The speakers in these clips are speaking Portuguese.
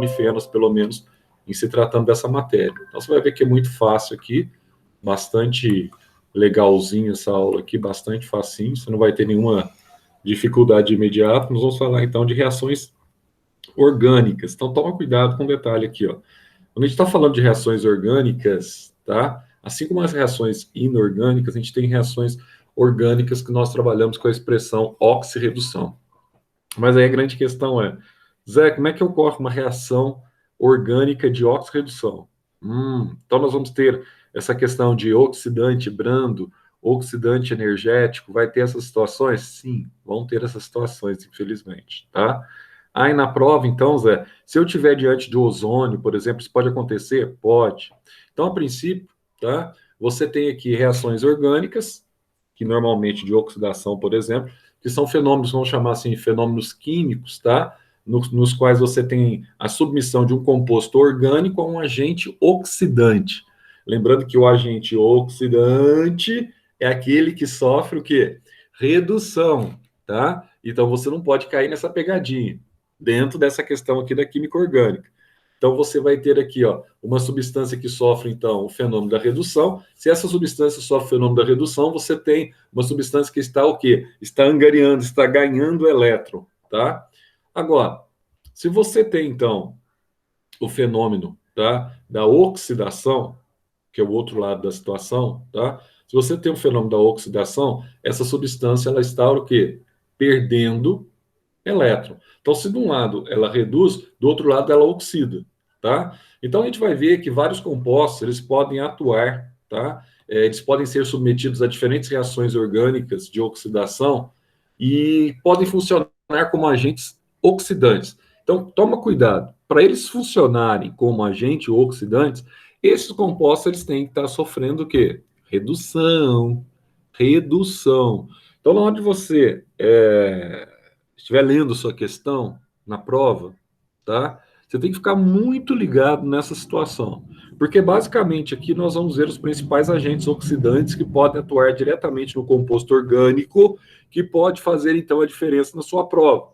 fenos, pelo menos, em se tratando dessa matéria. Então, você vai ver que é muito fácil aqui, bastante legalzinho essa aula aqui, bastante facinho, você não vai ter nenhuma dificuldade de imediato. Nós vamos falar, então, de reações orgânicas. Então, toma cuidado com o detalhe aqui, ó. Quando a gente está falando de reações orgânicas, tá? Assim como as reações inorgânicas, a gente tem reações orgânicas que nós trabalhamos com a expressão oxirredução. Mas aí a grande questão é, Zé, como é que ocorre uma reação orgânica de oxirredução? Então nós vamos ter essa questão de oxidante brando, oxidante energético, vai ter essas situações? Sim, vão ter essas situações, infelizmente, tá? Aí na prova, então, Zé, se eu tiver diante de ozônio, por exemplo, isso pode acontecer? Pode. Então, a princípio, tá? Você tem aqui reações orgânicas, que normalmente de oxidação, por exemplo, que são fenômenos, vamos chamar assim, fenômenos químicos, tá? Nos quais você tem a submissão de um composto orgânico a um agente oxidante. Lembrando que o agente oxidante é aquele que sofre o quê? Redução, tá? Então você não pode cair nessa pegadinha dentro dessa questão aqui da química orgânica. Então você vai ter aqui, ó, uma substância que sofre então o fenômeno da redução. Se essa substância sofre o fenômeno da redução, você tem uma substância que está o quê? Está angariando, está ganhando elétron, tá? Agora, se você tem então o fenômeno, tá, da oxidação, que é o outro lado da situação, tá? Se você tem o fenômeno da oxidação, essa substância ela está o quê? Perdendo elétron. Então, se de um lado ela reduz, do outro lado ela oxida, tá? Então, a gente vai ver que vários compostos, eles podem atuar, tá? Eles podem ser submetidos a diferentes reações orgânicas de oxidação e podem funcionar como agentes oxidantes. Então, toma cuidado. Para eles funcionarem como agentes oxidantes, esses compostos eles têm que estar sofrendo o quê? Redução. Redução. Então, na hora de você estiver lendo sua questão na prova, tá? Você tem que ficar muito ligado nessa situação, porque basicamente aqui nós vamos ver os principais agentes oxidantes que podem atuar diretamente no composto orgânico, que pode fazer então a diferença na sua prova.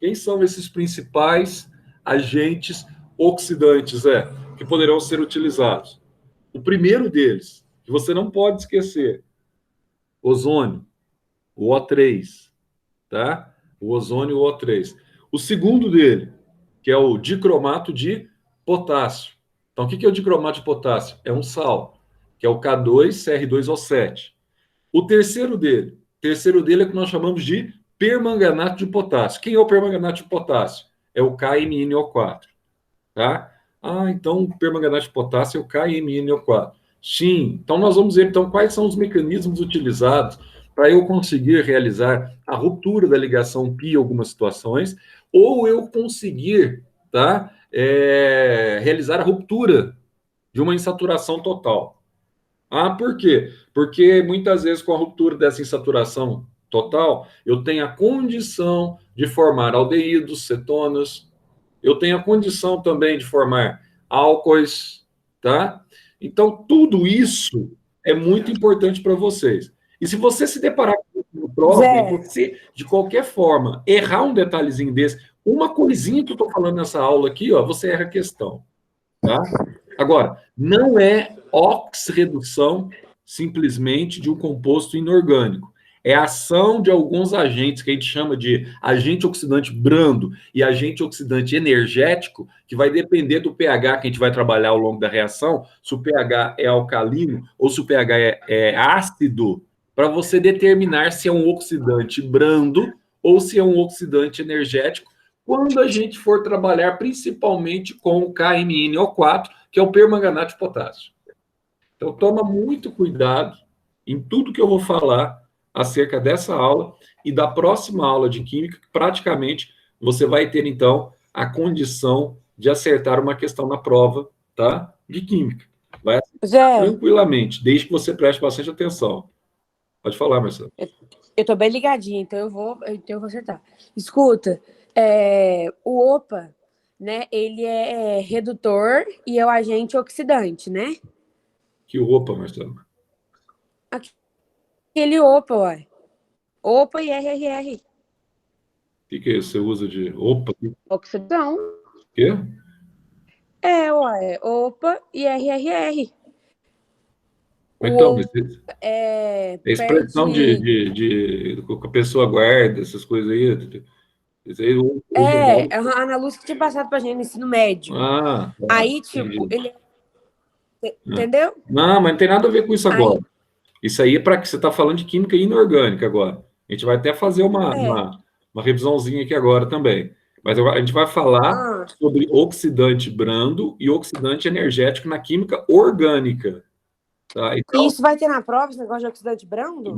Quem são esses principais agentes oxidantes, que poderão ser utilizados? O primeiro deles, que você não pode esquecer, ozônio, o O3, tá? O ozônio, o O3. O segundo dele, que é o dicromato de potássio. Então, o que é o dicromato de potássio? É um sal, que é o K2CR2O7. O terceiro dele é o que nós chamamos de permanganato de potássio. Quem é o permanganato de potássio? É o KMnO4, tá? Ah, então o permanganato de potássio é o KMnO4. Sim, então nós vamos ver então quais são os mecanismos utilizados para eu conseguir realizar a ruptura da ligação pi em algumas situações, ou eu conseguir, tá, realizar a ruptura de uma insaturação total. Ah, por quê? Porque muitas vezes com a ruptura dessa insaturação total, eu tenho a condição de formar aldeídos, cetonas, eu tenho a condição também de formar álcoois, tá? Então, tudo isso é muito importante para vocês. E se você se deparar com uma prova e Zé, você, de qualquer forma, errar um detalhezinho desse, uma coisinha que eu estou falando nessa aula aqui, ó, você erra a questão, tá? Agora, não é oxirredução simplesmente de um composto inorgânico. É a ação de alguns agentes que a gente chama de agente oxidante brando e agente oxidante energético, que vai depender do pH que a gente vai trabalhar ao longo da reação, se o pH é alcalino ou se o pH é ácido, para você determinar se é um oxidante brando ou se é um oxidante energético, quando a gente for trabalhar principalmente com o KMnO4, que é o permanganato de potássio. Então, toma muito cuidado em tudo que eu vou falar acerca dessa aula e da próxima aula de química, que praticamente você vai ter, então, a condição de acertar uma questão na prova, tá? De química. Vai acertar Zé, tranquilamente, desde que você preste bastante atenção. Pode falar, Marcelo. eu tô bem ligadinha, então eu vou acertar. Escuta, o OPA, né, ele é redutor e é o agente oxidante, né? Que opa, Marcelo. Aquele OPA, ué. OPA e RRR. O que é isso? Você usa de opa? O Oxidação. quê? Ué, OPA e RRR. Então, O mas é, é expressão perde. que a pessoa guarda, essas coisas aí. Isso aí A Ana Lúcia que tinha passado pra gente no ensino médio. tá, Aí, tipo, entendi. ele. Ah. Entendeu? Não, mas não tem nada a ver com isso agora. Aí, Isso aí é para que você está falando de química inorgânica agora. A gente vai até fazer é. uma revisãozinha aqui agora também. Mas a gente vai falar Ah, sobre oxidante brando e oxidante energético na química orgânica. Tá? e Então, isso vai ter na prova, esse negócio de oxidante brando?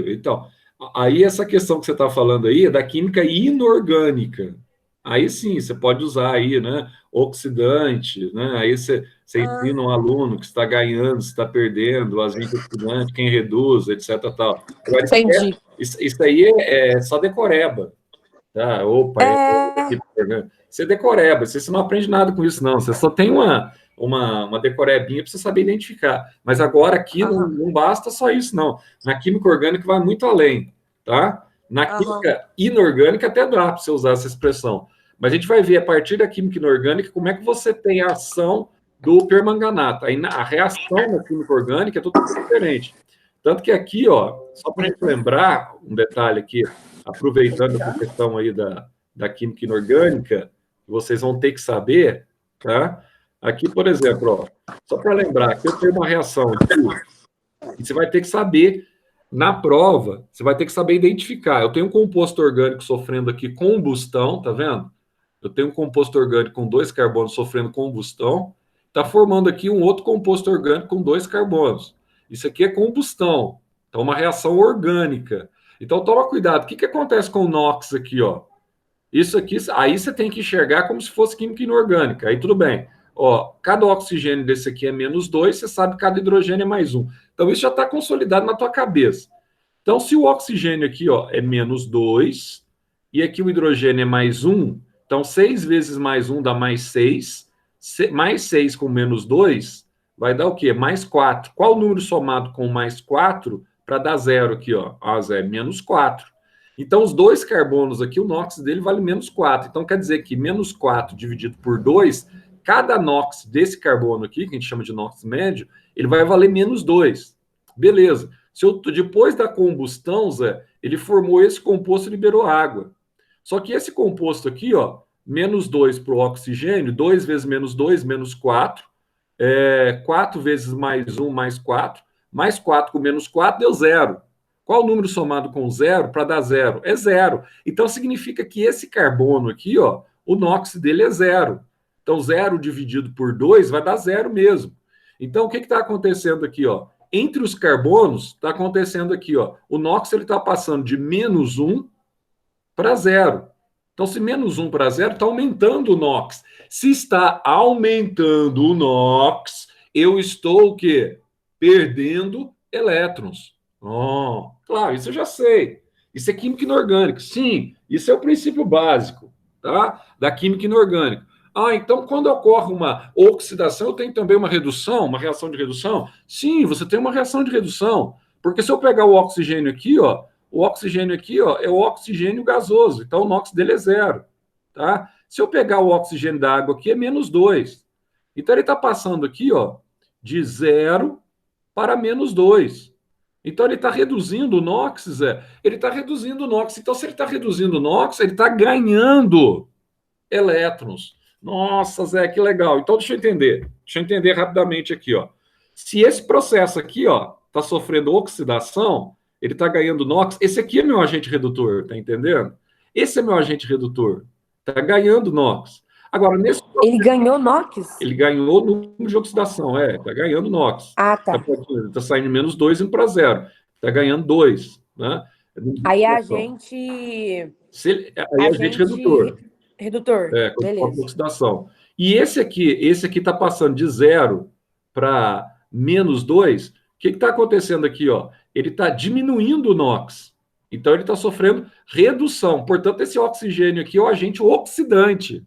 então, aí essa questão que você está falando aí é da química inorgânica. Aí sim, você pode usar aí, né, oxidante, né? Aí você Ah, ensina um aluno que está ganhando, se está perdendo, as oxidante, quem reduz, etc. Tal. Agora, entendi. isso aí é só decoreba, tá? Opa, É. você decoreba, você não aprende nada com isso, não. Você só tem uma decorebinha para você saber identificar. Mas agora aqui Aham, não basta só isso, não. Na química orgânica vai muito além, tá? Na aham. química inorgânica até dá para você usar essa expressão. Mas a gente vai ver a partir da química inorgânica como é que você tem a ação do permanganato. Aí a reação na química orgânica é totalmente diferente. Tanto que aqui, ó, só para a gente lembrar um detalhe aqui, aproveitando essa questão aí da química inorgânica, vocês vão ter que saber, tá? Aqui, por exemplo, ó, só para lembrar que eu tenho uma reação aqui, e você vai ter que saber, na prova, você vai ter que saber identificar. Eu tenho um composto orgânico sofrendo aqui combustão, tá vendo? Eu tenho um composto orgânico com 2 carbonos sofrendo combustão, está formando aqui um outro composto orgânico com 2 carbonos. Isso aqui é combustão, então uma reação orgânica. Então toma cuidado. O que acontece com o NOx aqui, ó? Isso aqui, aí você tem que enxergar como se fosse química inorgânica. Aí tudo bem. Ó, cada oxigênio desse aqui é -2, você sabe que cada hidrogênio é +1. Então isso já está consolidado na tua cabeça. Então, se o oxigênio aqui, ó, é -2 e aqui o hidrogênio é +1, então 6 vezes +1 dá +6, mais 6 com -2 vai dar o quê? +4. Qual o número somado com +4 para dar zero aqui, ó? Ah, zero, -4. Então, os 2 carbonos aqui, o NOx dele vale -4. Então, quer dizer que -4 dividido por 2, cada NOx desse carbono aqui, que a gente chama de NOx médio, ele vai valer -2. Beleza. Depois da combustão, Zé, ele formou esse composto e liberou água. Só que esse composto aqui, ó, -2 para o oxigênio, 2 vezes -2, -4, 4 vezes +1, +4, mais 4 com -4 deu zero. Qual o número somado com zero para dar zero? É zero. Então significa que esse carbono aqui, ó, o NOx dele é zero. Então zero dividido por 2 vai dar zero mesmo. Então o que está acontecendo aqui, ó? Entre os carbonos, está acontecendo aqui, ó. O NOx ele está passando de -1 para zero. Então, se -1 para zero, está aumentando o NOx. Se está aumentando o NOx, eu estou o quê? Perdendo elétrons. Oh, claro, isso eu já sei. Isso é química inorgânica. Sim, isso é o princípio básico, tá? Da química inorgânica. Ah, então quando ocorre uma oxidação, eu tenho também uma redução, uma reação de redução? Sim, você tem uma reação de redução. Porque se eu pegar o oxigênio aqui, ó, o oxigênio aqui, ó, é o oxigênio gasoso, então o NOx dele é zero, tá? Se eu pegar o oxigênio da água aqui, é -2. Então ele está passando aqui, ó, de zero para -2. Então ele está reduzindo o NOx, Zé. Ele está reduzindo o NOx. Então, se ele está reduzindo o NOx, ele está ganhando elétrons. Nossa, Zé, que legal. Então, deixa eu entender. Deixa eu entender rapidamente aqui, ó. Se esse processo aqui, ó, está sofrendo oxidação, ele está ganhando NOx. Esse aqui é meu agente redutor, tá entendendo? Esse é meu agente redutor. Está ganhando NOx. Agora, nesse Ele ganhou NOx? ele ganhou número de oxidação, está ganhando NOx. Ah, tá. Está saindo -2 indo para zero. Está ganhando 2, né? Aí a gente. Aí é A agente gente. redutor. Redutor. Quando foca Beleza. oxidação. E esse aqui está passando de zero para -2. O que está acontecendo aqui? Ó? Ele está diminuindo o NOx. Então, ele está sofrendo redução. Portanto, esse oxigênio aqui é o agente oxidante.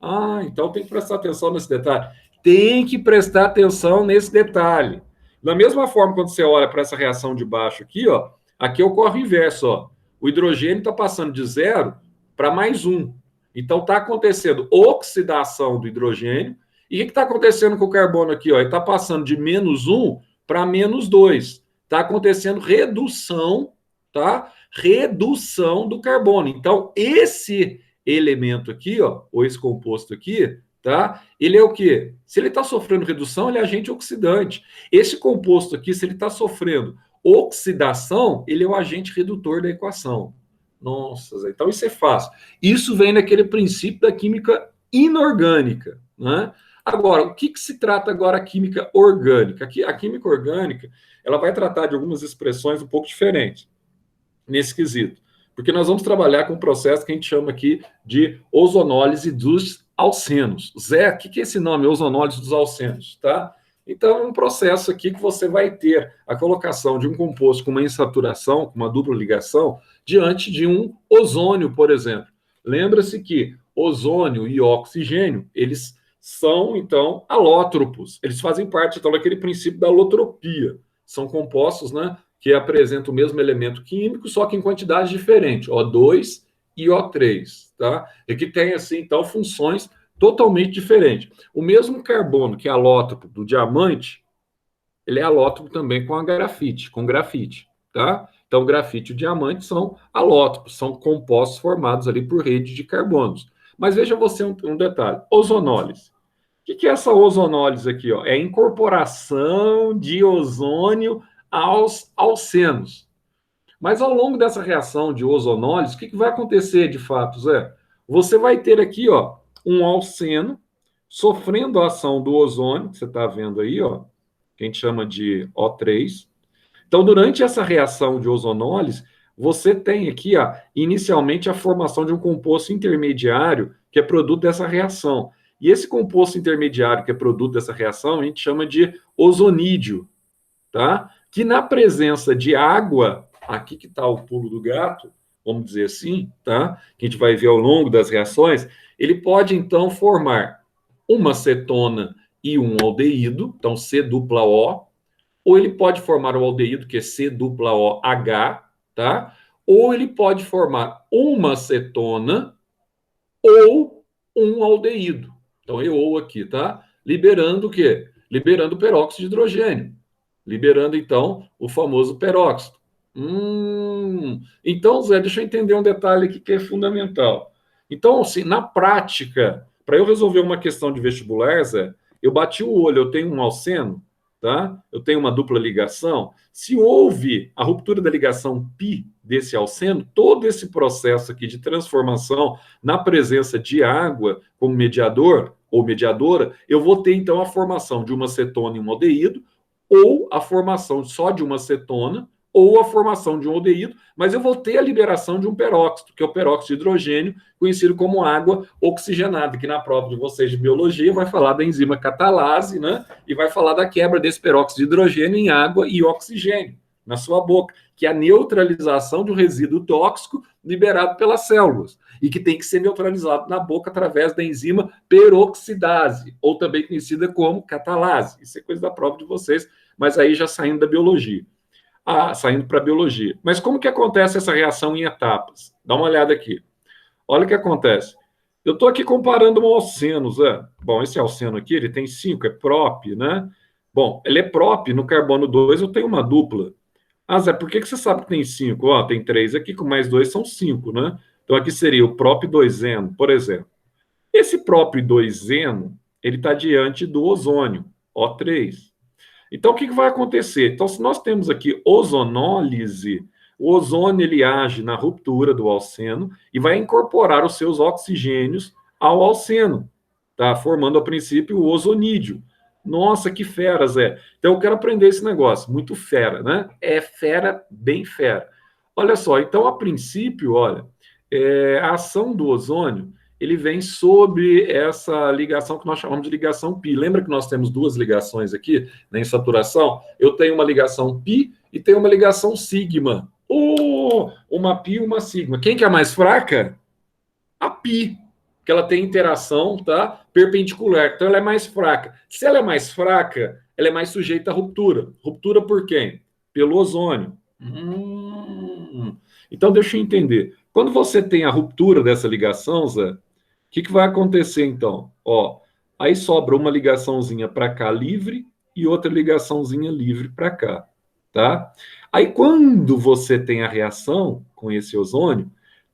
Ah, então tem que prestar atenção nesse detalhe. Tem que prestar atenção nesse detalhe. Da mesma forma, quando você olha para essa reação de baixo aqui, ó, aqui ocorre o inverso. Ó. O hidrogênio está passando de zero para +1. Então, está acontecendo oxidação do hidrogênio E o que está acontecendo com o carbono aqui? Ó? Ele está passando de -1 para -2. Está acontecendo redução, tá? Redução do carbono. Então, esse elemento aqui, ó, ou esse composto aqui, tá? Ele é o quê? Se ele está sofrendo redução, ele é agente oxidante. Esse composto aqui, se ele está sofrendo oxidação, ele é o agente redutor da equação. Nossa, Zé, então isso é fácil. Isso vem naquele princípio da química inorgânica, né? Agora, o que se trata agora a química orgânica? Aqui, a química orgânica, ela vai tratar de algumas expressões um pouco diferentes nesse quesito, porque nós vamos trabalhar com um processo que a gente chama aqui de ozonólise dos alcenos. Zé, o que é esse nome, ozonólise dos alcenos, tá? Então, é um processo aqui que você vai ter a colocação de um composto com uma insaturação, com uma dupla ligação, diante de um ozônio, por exemplo. Lembra-se que ozônio e oxigênio, eles são, então, alótropos. Eles fazem parte, então, daquele princípio da alotropia. São compostos, né, que apresentam o mesmo elemento químico, só que em quantidades diferentes, O2 e O3, tá? E que tem, assim, então, funções totalmente diferentes. O mesmo carbono que é alótropo do diamante, ele é alótropo também com a grafite, tá? Então, o grafite e o diamante são alótropos, são compostos formados ali por rede de carbonos. Mas veja você um detalhe, ozonólise. O que é essa ozonólise aqui? Ó? É a incorporação de ozônio aos alcenos. Mas ao longo dessa reação de ozonólise, o que vai acontecer de fato, Zé? Você vai ter aqui, ó, um alceno sofrendo a ação do ozônio, que você está vendo aí, ó, que a gente chama de O3. Então, durante essa reação de ozonólise, você tem aqui, ó, inicialmente, a formação de um composto intermediário que é produto dessa reação. E esse composto intermediário que é produto dessa reação, a gente chama de ozonídeo, tá? Que na presença de água, aqui que está o pulo do gato, vamos dizer assim, tá? Que a gente vai ver ao longo das reações, ele pode, então, formar uma cetona e um aldeído, então C dupla O, ou ele pode formar o aldeído, que é C dupla OH, tá? Ou ele pode formar uma cetona ou um aldeído. Então, eu aqui, tá? Liberando o quê? Liberando o peróxido de hidrogênio. Liberando, então, o famoso peróxido. Então, Zé, deixa eu entender um detalhe aqui que é fundamental. Então, assim, na prática, para eu resolver uma questão de vestibular, Zé, eu bati o olho, eu tenho um alceno, tá? Eu tenho uma dupla ligação. Se houve a ruptura da ligação π desse alceno, todo esse processo aqui de transformação na presença de água como mediador ou mediadora, eu vou ter, então, a formação de uma cetona e um aldeído, ou a formação só de uma cetona, ou a formação de um aldeído, mas eu vou ter a liberação de um peróxido, que é o peróxido de hidrogênio, conhecido como água oxigenada, que na prova de vocês de biologia vai falar da enzima catalase, né? E vai falar da quebra desse peróxido de hidrogênio em água e oxigênio na sua boca, que é a neutralização de um resíduo tóxico liberado pelas células e que tem que ser neutralizado na boca através da enzima peroxidase, ou também conhecida como catalase. Isso é coisa da prova de vocês, mas aí já saindo da biologia. Saindo para a biologia. Mas como que acontece essa reação em etapas? Dá uma olhada aqui. Olha o que acontece. Eu estou aqui comparando um alceno, Zé. Bom, esse alceno aqui, ele tem 5, é prop, né? Bom, ele é prop, no carbono 2 eu tenho uma dupla. Zé, por que você sabe que tem 5? Ó, tem 3 aqui, com mais 2 são 5, né? Então aqui seria o prop 2-eno, por exemplo. Esse prop 2-eno, ele está diante do ozônio, O3. Então, o que vai acontecer? Então, se nós temos aqui ozonólise, o ozônio ele age na ruptura do alceno e vai incorporar os seus oxigênios ao alceno, tá? Formando, a princípio, o ozonídeo. Nossa, que fera, Zé. Então, eu quero aprender esse negócio. Muito fera, né? É fera, bem fera. Olha só, então, a princípio, olha, a ação do ozônio ele vem sobre essa ligação que nós chamamos de ligação π. Lembra que nós temos duas ligações aqui na insaturação? Eu tenho uma ligação π e tenho uma ligação sigma. Uma π e uma sigma. Quem que é a mais fraca? A π, que ela tem interação, tá, perpendicular. Então, ela é mais fraca. Se ela é mais fraca, ela é mais sujeita à ruptura. Ruptura por quem? Pelo ozônio. Então, deixa eu entender. Quando você tem a ruptura dessa ligação, Zé, o que vai acontecer, então? Ó, aí sobra uma ligaçãozinha para cá livre e outra ligaçãozinha livre para cá, tá? Aí quando você tem a reação com esse ozônio,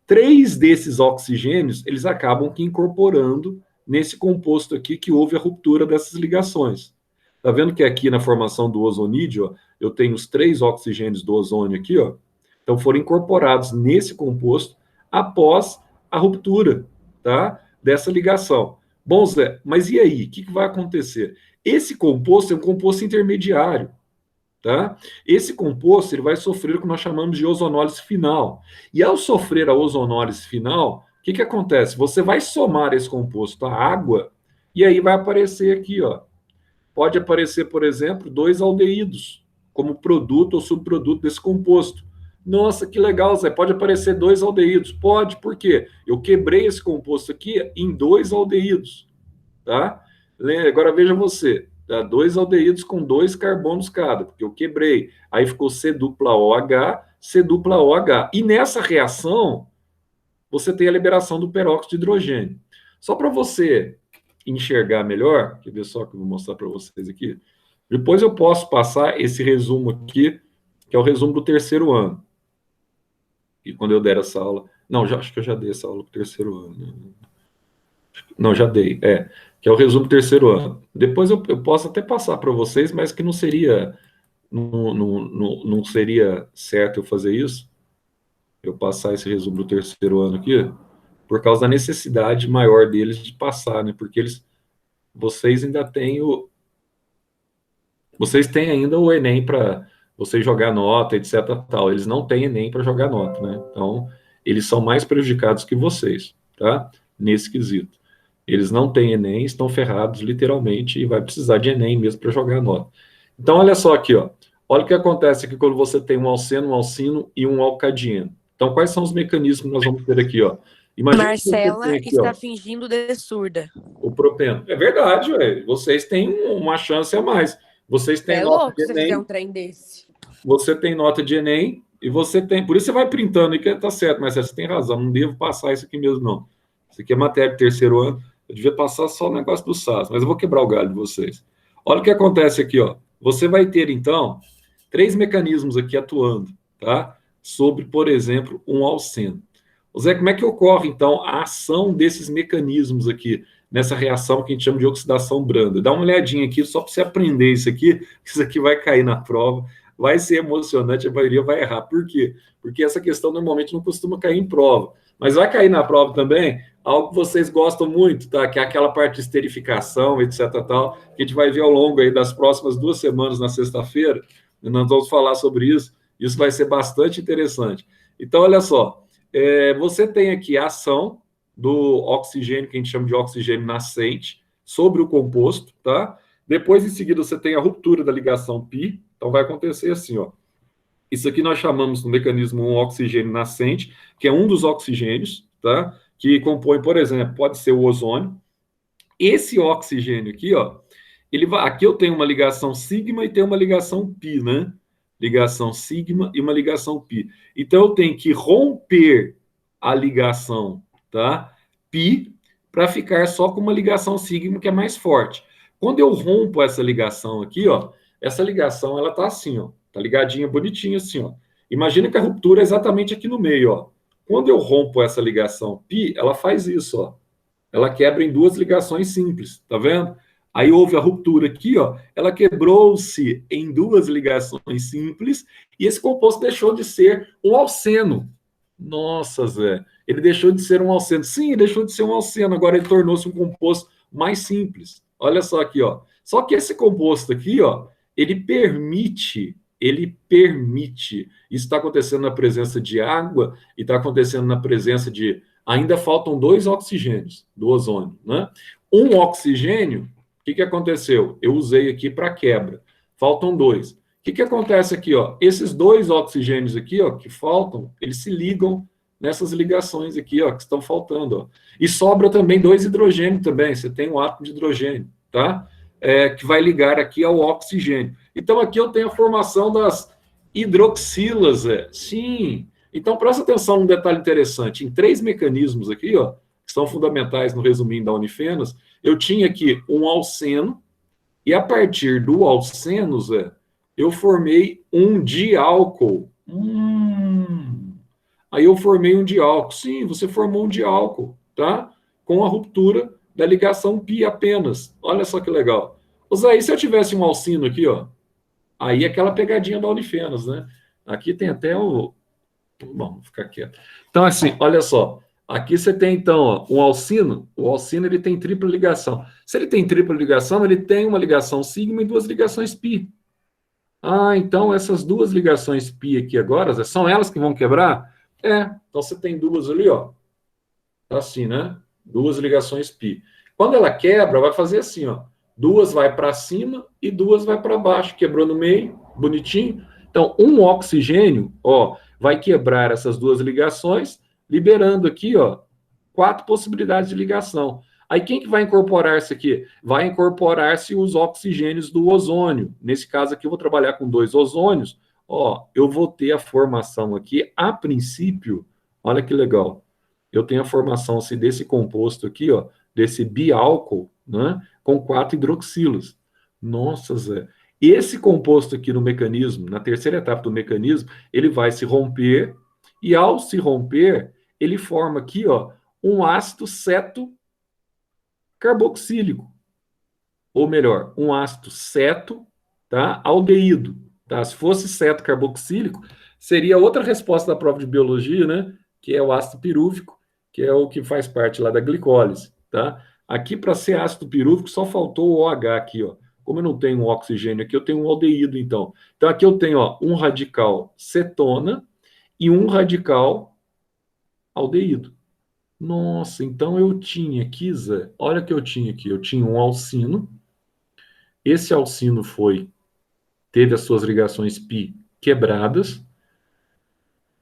3 desses oxigênios, eles acabam que incorporando nesse composto aqui que houve a ruptura dessas ligações. Tá vendo que aqui na formação do ozonídeo, ó, eu tenho os 3 oxigênios do ozônio aqui, ó, então foram incorporados nesse composto após a ruptura, tá, dessa ligação. Bom, Zé, mas e aí? O que vai acontecer? Esse composto é um composto intermediário, tá? Esse composto ele vai sofrer o que nós chamamos de ozonólise final. E ao sofrer a ozonólise final, o que acontece? Você vai somar esse composto à água e aí vai aparecer aqui, ó. Pode aparecer, por exemplo, 2 aldeídos como produto ou subproduto desse composto. Nossa, que legal, Zé. Pode aparecer 2 aldeídos. Pode, por quê? Eu quebrei esse composto aqui em 2 aldeídos, tá? Agora veja você, tá? 2 aldeídos com 2 carbonos cada, porque eu quebrei. Aí ficou C dupla OH, C dupla OH. E nessa reação, você tem a liberação do peróxido de hidrogênio. Só para você enxergar melhor, quer ver só que eu vou mostrar para vocês aqui. Depois eu posso passar esse resumo aqui, que é o resumo do 3º ano. E quando eu der essa aula... Não, acho que eu já dei essa aula para o 3º ano. Não, já dei. Que é o resumo do 3º ano. Depois eu posso até passar para vocês, mas que não seria certo eu fazer isso. Eu passar esse resumo do 3º ano aqui, por causa da necessidade maior deles de passar, né? Porque vocês ainda têm vocês têm ainda o Enem para vocês jogar nota, etc. Tal. Eles não têm Enem para jogar nota, né? Então, eles são mais prejudicados que vocês, tá? Nesse quesito. Eles não têm Enem, estão ferrados, literalmente, e vai precisar de Enem mesmo para jogar nota. Então, olha só aqui, ó. Olha o que acontece aqui quando você tem um alceno, um alcino e um alcadieno. Então, quais são os mecanismos que nós vamos ter aqui, ó? Imagina Marcela aqui, está fingindo de surda. O propeno. É verdade, ué. Vocês têm uma chance a mais. Vocês têm nota louco de Enem. Você fizer um trem desse. Você tem nota de Enem e você tem... Por isso você vai printando aí que tá certo, mas você tem razão. Não devo passar isso aqui mesmo, não. Isso aqui é matéria de 3º ano. Eu devia passar só o negócio do SAS, mas eu vou quebrar o galho de vocês. Olha o que acontece aqui, ó. Você vai ter, então, 3 mecanismos aqui atuando, tá? Sobre, por exemplo, um alceno. Zé, como é que ocorre, então, a ação desses mecanismos aqui, nessa reação que a gente chama de oxidação branda? Dá uma olhadinha aqui, só para você aprender isso aqui vai cair na prova, vai ser emocionante, a maioria vai errar. Por quê? Porque essa questão normalmente não costuma cair em prova, mas vai cair na prova também algo que vocês gostam muito, tá? Que é aquela parte de esterificação, etc. tal, que a gente vai ver ao longo aí das próximas 2 semanas na sexta-feira, e nós vamos falar sobre isso. Isso vai ser bastante interessante. Então, olha só, você tem aqui a ação do oxigênio, que a gente chama de oxigênio nascente, sobre o composto, tá? Depois, em seguida, você tem a ruptura da ligação π. Então, vai acontecer assim, ó. Isso aqui nós chamamos no mecanismo um oxigênio nascente, que é um dos oxigênios, tá? Que compõe, por exemplo, pode ser o ozônio. Esse oxigênio aqui, ó, aqui eu tenho uma ligação sigma e tenho uma ligação π, né? Ligação sigma e uma ligação π. Então, eu tenho que romper a ligação, tá? π, para ficar só com uma ligação sigma que é mais forte. Quando eu rompo essa ligação aqui, ó, essa ligação, ela tá assim, ó, tá ligadinha, bonitinha assim, ó. Imagina que a ruptura é exatamente aqui no meio, ó. Quando eu rompo essa ligação π, ela faz isso, ó. Ela quebra em 2 ligações simples, tá vendo? Aí houve a ruptura aqui, ó, ela quebrou-se em 2 ligações simples e esse composto deixou de ser um alceno. Nossa, Zé, ele deixou de ser um alceno. Sim, ele deixou de ser um alceno, agora ele tornou-se um composto mais simples. Olha só aqui, ó. Só que esse composto aqui, ó, ele permite, isso está acontecendo na presença de água e está acontecendo na presença de... Ainda faltam 2 oxigênios do ozônio, né? Um oxigênio, o que aconteceu? Eu usei aqui para quebra. Faltam 2. O que acontece aqui, ó? Esses 2 oxigênios aqui, ó, que faltam, eles se ligam nessas ligações aqui, ó, que estão faltando, ó. E sobra também 2 hidrogênios também. Você tem um átomo de hidrogênio, tá? Que vai ligar aqui ao oxigênio. Então, aqui eu tenho a formação das hidroxilas, Sim. Então, presta atenção num detalhe interessante. Em 3 mecanismos aqui, ó, que são fundamentais no resuminho da Unifenas, Eu tinha aqui um alceno, e a partir do alceno, Zé, eu formei um diálcool. Aí eu formei um diálcool. Sim, você formou um diálcool, tá? Com a ruptura da ligação pi apenas. Olha só que legal. Zé, e se eu tivesse um alcino aqui, ó? Aí aquela pegadinha da Unifenas, né? Aqui tem até o... Bom, vou ficar quieto. Então, assim, olha só. Aqui você tem, então, ó, um alcino. O alcino ele tem tripla ligação. Se ele tem tripla ligação, ele tem uma ligação sigma e duas ligações pi. Ah, então essas duas ligações pi aqui agora, Zé, são elas que vão quebrar? É. Então você tem duas ali, ó. Assim, né? Duas ligações pi. Quando ela quebra, vai fazer assim, ó. Duas vai para cima e duas vai para baixo. Quebrou no meio, bonitinho. Então, um oxigênio, ó, vai quebrar essas duas ligações, liberando aqui, ó, 4 possibilidades de ligação. Aí quem que vai incorporar isso aqui? Vai incorporar-se os oxigênios do ozônio. Nesse caso aqui eu vou trabalhar com 2 ozônios. Ó, eu vou ter a formação aqui, a princípio, olha que legal. Eu tenho a formação assim, desse composto aqui, ó, desse biálcool, né, com 4 hidroxilas. Nossa, Zé. Esse composto aqui no mecanismo, na terceira etapa do mecanismo, ele vai se romper, e ao se romper, ele forma aqui, ó, um ácido ceto-carboxílico. Ou melhor, um ácido ceto, tá, aldeído. Tá? Se fosse ceto-carboxílico, seria outra resposta da prova de biologia, né? Que é o ácido pirúvico, que é o que faz parte lá da glicólise, tá? Aqui, para ser ácido pirúvico, só faltou o OH aqui, ó. Como eu não tenho um oxigênio aqui, eu tenho um aldeído, então. Então, aqui eu tenho, ó, um radical cetona e um radical aldeído. Nossa, então eu tinha aqui, Zé, olha o que eu tinha aqui. Eu tinha um alcino. Esse alcino teve as suas ligações pi quebradas,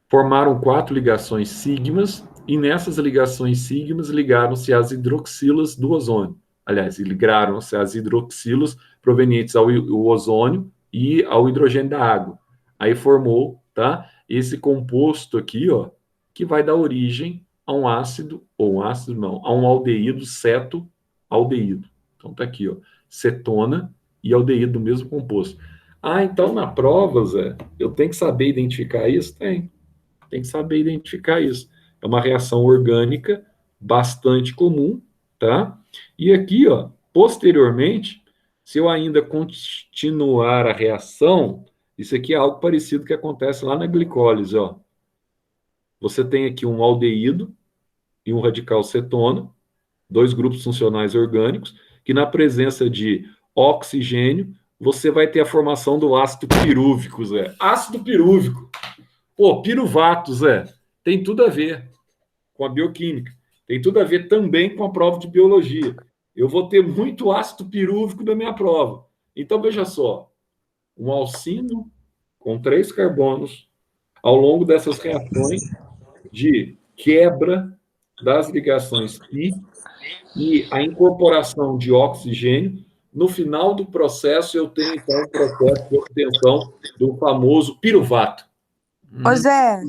formaram 4 ligações sigmas, e nessas ligações sigmas ligaram-se as hidroxilas do ozônio. Aliás, ligaram-se as hidroxilas provenientes ao ozônio e ao hidrogênio da água. Aí formou, tá, esse composto aqui, ó, que vai dar origem a um ácido, ou um ácido não, a um aldeído ceto-aldeído. Então tá aqui, ó, cetona e aldeído do mesmo composto. Ah, então na prova, Zé, eu tenho que saber identificar isso? Tem que saber identificar isso. É uma reação orgânica bastante comum, tá? E aqui, ó, posteriormente, se eu ainda continuar a reação, isso aqui é algo parecido que acontece lá na glicólise, ó. Você tem aqui um aldeído e um radical cetona, 2 grupos funcionais orgânicos, que na presença de oxigênio, você vai ter a formação do ácido pirúvico, Zé. Ácido pirúvico. Pô, piruvato, Zé, tem tudo a ver com a bioquímica. Tem tudo a ver também com a prova de biologia. Eu vou ter muito ácido pirúvico na minha prova. Então, veja só. Um alcino com 3 carbonos, ao longo dessas reações de quebra das ligações pi e a incorporação de oxigênio, no final do processo eu tenho, então, o processo de obtenção do famoso piruvato. Ô, Zé.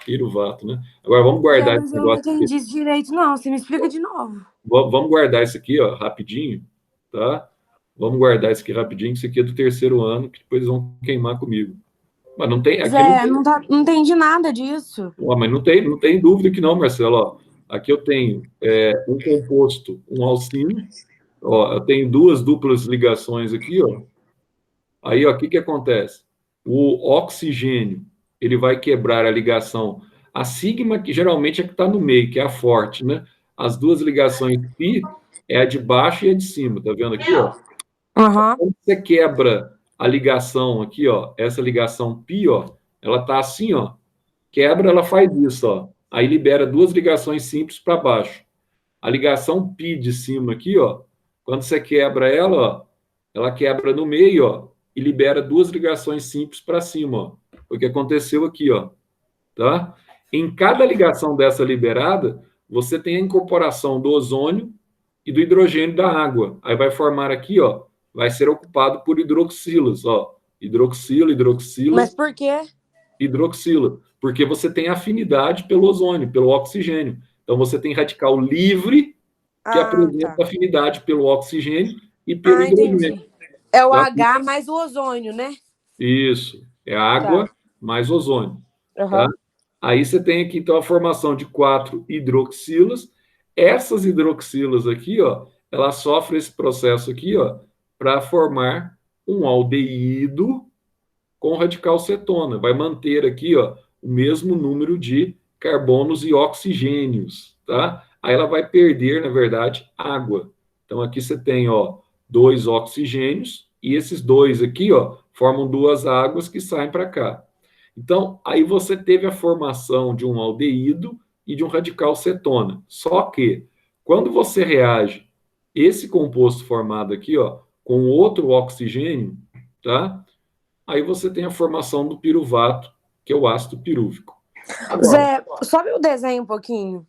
Piruvato, né? Agora vamos guardar esse Eu não negócio entendi aqui. isso direito, não. Você me explica de novo. Vamos guardar isso aqui, ó, rapidinho, tá? Vamos guardar isso aqui rapidinho, que isso aqui é do terceiro ano, que depois vão queimar comigo. Mas não tem. Aqui Zé, não entendi nada disso. Mas não tem dúvida que não, Marcelo. Ó, aqui eu tenho um composto, um alcino. Ó, eu tenho 2 duplas ligações aqui, ó. Aí, ó, o que que acontece? O oxigênio, ele vai quebrar a ligação. A sigma, que geralmente é que está no meio, que é a forte, né? As 2 ligações pi é a de baixo e a de cima, tá vendo aqui, ó? Uhum. Quando você quebra a ligação aqui, ó, essa ligação pi, ó, ela tá assim, ó. Quebra, ela faz isso, ó. Aí libera 2 ligações simples para baixo. A ligação pi de cima aqui, ó, quando você quebra ela, ó, ela quebra no meio, ó, e libera 2 ligações simples para cima, ó. Foi o que aconteceu aqui, ó, tá? Em cada ligação dessa liberada, você tem a incorporação do ozônio e do hidrogênio da água. Aí vai formar aqui, ó, vai ser ocupado por hidroxilas, ó. Hidroxila, hidroxila. Mas por quê? Hidroxila, porque você tem afinidade pelo ozônio, pelo oxigênio. Então você tem radical livre que Ah, tá. apresenta afinidade pelo oxigênio e pelo Ah, hidrogênio. entendi. É o Tá? H mais o ozônio, né? Isso, é Tá. água mais ozônio. Tá? Aham. Aí você tem aqui, então, a formação de 4 hidroxilas. Essas hidroxilas aqui, ó, elas sofrem esse processo aqui, ó, para formar um aldeído com radical cetona. Vai manter aqui, ó, o mesmo número de carbonos e oxigênios, tá? Aí ela vai perder, na verdade, água. Então aqui você tem, ó, 2 oxigênios e esses dois aqui, ó, formam 2 águas que saem para cá. Então, aí você teve a formação de um aldeído e de um radical cetona. Só que, quando você reage esse composto formado aqui, ó, com outro oxigênio, tá? Aí você tem a formação do piruvato, que é o ácido pirúvico. Agora, Zé, sobe o desenho um pouquinho.